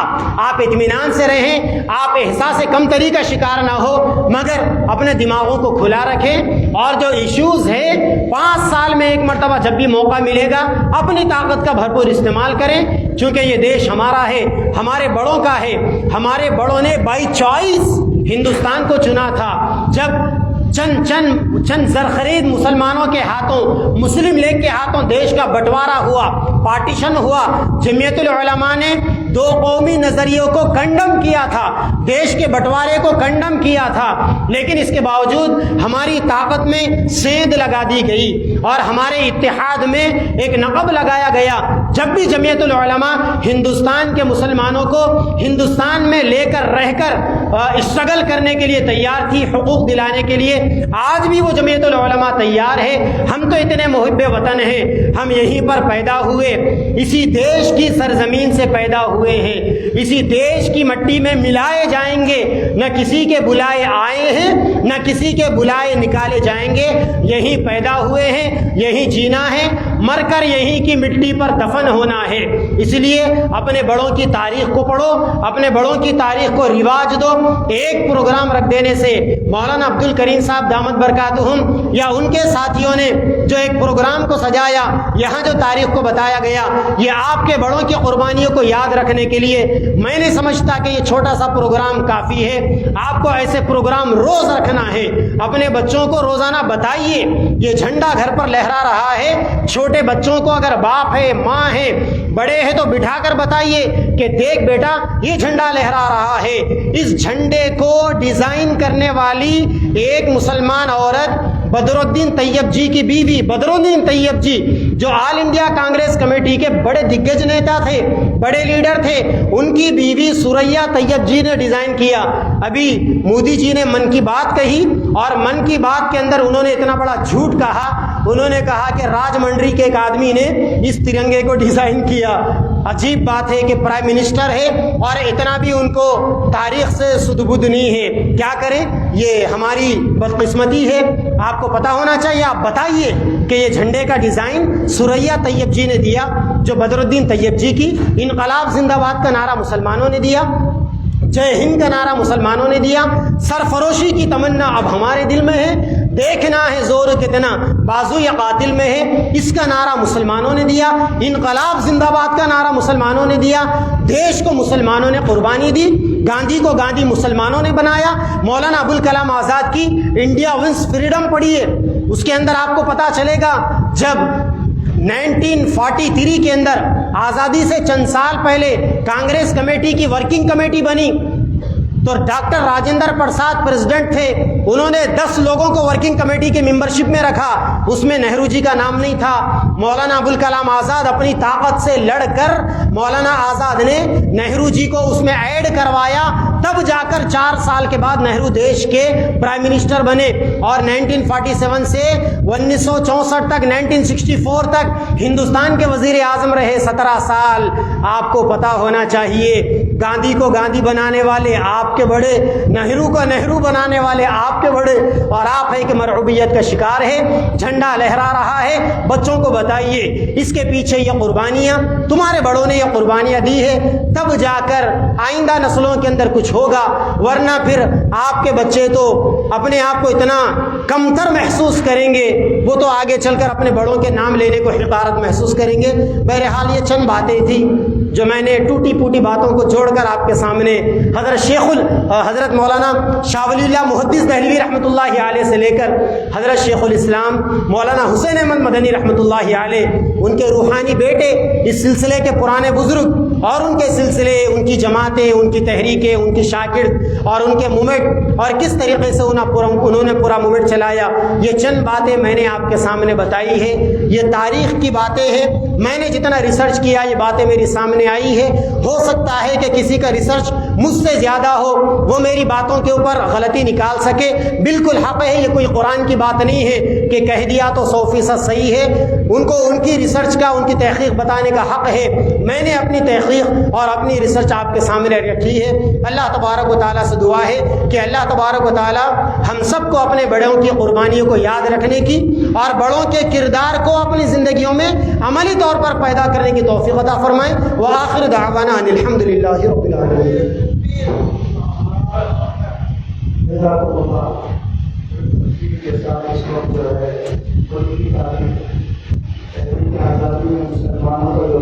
آپ اطمینان سے رہیں، آپ احساس کمتری کا شکار نہ ہو، مگر اپنے دماغوں کو کھلا رکھیں، اور جو ایشوز ہے 5 سال میں ایک مرتبہ جب بھی موقع ملے گا اپنی طاقت کا بھرپور استعمال کریں، چونکہ یہ دیش ہمارا ہے، ہمارے بڑوں کا ہے۔ ہمارے بڑوں نے بائی چوائس ہندوستان کو چنا تھا۔ جب چند زرخرید مسلمانوں کے ہاتھوں، مسلم لیگ کے ہاتھوں دیش کا بٹوارا ہوا، پارٹیشن ہوا، جمعیت العلماء نے 2 قومی نظریوں کو کنڈم کیا تھا، دیش کے بٹوارے کو کنڈم کیا تھا، لیکن اس کے باوجود ہماری طاقت میں سیندھ لگا دی گئی اور ہمارے اتحاد میں ایک نقب لگایا گیا۔ جب بھی جمعیت العلماء ہندوستان کے مسلمانوں کو ہندوستان میں لے کر رہ کر اسٹرگل کرنے کے لیے تیار تھی، حقوق دلانے کے لیے. آج بھی وہ جمعیت العلماء تیار ہے. ہم تو اتنے محب وطن ہیں، ہم یہیں پر پیدا ہوئے، اسی دیش کی سرزمین سے پیدا ہوئے ہیں، اسی دیش کی مٹی میں ملائے جائیں گے. نہ کسی کے بلائے آئے ہیں، نہ کسی کے بلائے نکالے جائیں گے. یہیں پیدا ہوئے ہیں، یہیں جینا ہے، مر کر یہیں کی مٹی پر دفن ہونا ہے. اس لیے اپنے بڑوں کی تاریخ کو پڑھو، اپنے بڑوں کی تاریخ کو رواج دو. ایک پروگرام رکھ دینے سے مولانا عبد الکریم صاحب دامت برکاتہم یا ان کے ساتھیوں نے جو ایک پروگرام کو سجایا، یہاں جو تاریخ کو بتایا گیا، یہ آپ کے بڑوں کی قربانیوں کو یاد رکھنے کے لیے. میں نہیں سمجھتا کہ یہ چھوٹا سا پروگرام کافی ہے. آپ کو ایسے پروگرام روز رکھنا ہے. اپنے بچوں کو روزانہ بتائیے یہ جھنڈا گھر پر لہرا رہا ہے. چھوٹے بچوں کو اگر باپ ہے، ماں ہے، بڑے ہیں تو بٹھا کر بتائیے کہ دیکھ بیٹا یہ جھنڈا لہرا رہا ہے. اس جھنڈے کو ڈیزائن کرنے والی ایک مسلمان عورت بدرالدین طیب جی کی بیوی، بدرالدین طیب جی جو آل انڈیا کانگریس کمیٹی کے بڑے دگگج نیتا تھے، بڑے لیڈر تھے، ان کی بیوی سوریا طیب جی نے ڈیزائن کیا. ابھی مودی جی نے من کی بات کہی اور من کی بات کے اندر انہوں نے اتنا بڑا جھوٹ کہا. انہوں نے کہا کہ راج منڈری کے ایک آدمی نے اس ترنگے کو ڈیزائن کیا. عجیب بات ہے کہ پرائم منسٹر ہے اور اتنا بھی ان کو تاریخ سے سدبد نہیں ہے. کیا کریں، یہ ہماری بدقسمتی ہے. آپ کو پتا ہونا چاہیے. آپ بتائیے کہ یہ جھنڈے کا ڈیزائن سوریا طیب جی نے دیا، جو بدرالدین طیب جی کی. انقلاب زندہ باد کا نعرہ مسلمانوں نے دیا، جے ہند کا نعرہ مسلمانوں نے دیا. سرفروشی کی تمنا اب ہمارے دل میں ہے. دیکھنا ہے زور کتنا بازو یا قاتل میں ہے، اس کا نعرہ مسلمانوں نے دیا. انقلاب زندہ باد کا نعرہ مسلمانوں نے دیا. دیش کو مسلمانوں نے قربانی دی. گاندھی کو گاندھی مسلمانوں نے بنایا. مولانا ابوالکلام آزاد کی انڈیا ونس فریڈم پڑھیے، اس کے اندر آپ کو پتا چلے گا جب 1943 کے اندر آزادی سے چند سال پہلے کانگریس کمیٹی کی ورکنگ کمیٹی بنی تو ڈاکٹر راجندر پرساد پریزیڈنٹ تھے. انہوں نے 10 لوگوں کو ورکنگ کمیٹی کے ممبرشپ میں رکھا. اس میں نہرو جی کا نام نہیں تھا. مولانا ابوالکلام آزاد اپنی طاقت سے لڑ کر مولانا آزاد نے نہرو جی کو اس میں ایڈ کروایا. تب جا کر 4 سال کے بعد نہرو دیش کے پرائم منسٹر بنے اور 1947 سے 1964 تک 1964 تک ہندوستان کے وزیر اعظم رہے 17 سال. آپ کو پتا ہونا چاہیے گاندھی کو گاندھی بنانے والے آپ کے بڑے، نہرو کو نہرو بنانے والے آپ کے بڑے، اور آپ ہے کہ مرعوبیت کا شکار ہے. جھنڈا لہرا رہا ہے. بچوں کو بتائیے اس کے پیچھے یہ قربانیاں تمہارے بڑوں نے یہ قربانیاں دی ہے، تب جا کر آئندہ نسلوں کے اندر کچھ ہوگا. ورنہ پھر آپ کے بچے تو اپنے آپ کو اتنا کمتر محسوس کریں گے، وہ تو آگے چل کر اپنے بڑوں کے نام لینے کو حقارت محسوس کریں گے. بہرحال یہ چند باتیں تھیں جو میں نے ٹوٹی پوٹی باتوں کو جوڑ کر آپ کے سامنے حضرت مولانا شاہ ولی اللہ محدث دہلوی رحمۃ اللہ علیہ سے لے کر حضرت شیخ الاسلام مولانا حسین احمد مدنی رحمۃ اللہ علیہ، ان کے روحانی بیٹے، اس سلسلے کے پرانے بزرگ اور ان کے سلسلے، ان کی جماعتیں، ان کی تحریکیں، ان کی شاگرد اور ان کے موومنٹ اور کس طریقے سے انہوں نے پورا موومنٹ چلایا. یہ چند باتیں میں نے آپ کے سامنے بتائی ہے. یہ تاریخ کی باتیں ہیں. میں نے جتنا ریسرچ کیا یہ باتیں میری سامنے آئی ہے. ہو سکتا ہے کہ کسی کا ریسرچ مجھ سے زیادہ ہو، وہ میری باتوں کے اوپر غلطی نکال سکے. بالکل حق ہے، یہ کوئی قرآن کی بات نہیں ہے کہ کہہ دیا تو 100% صحیح ہے. ان کو ان کی ریسرچ کا، ان کی تحقیق بتانے کا حق ہے. میں نے اپنی تحقیق اور اپنی ریسرچ آپ کے سامنے رکھی ہے. اللہ تبارک و تعالیٰ سے دعا ہے کہ اللہ تبارک و تعالیٰ ہم سب کو اپنے بڑوں کی قربانیوں کو یاد رکھنے کی اور بڑوں کے کردار کو اپنی زندگیوں میں عملی طور پر پیدا کرنے کی توفیق عطا فرمائیں. وآخر دعوانا ان الحمد للہ رب العالمین. مسلمانوں کا جو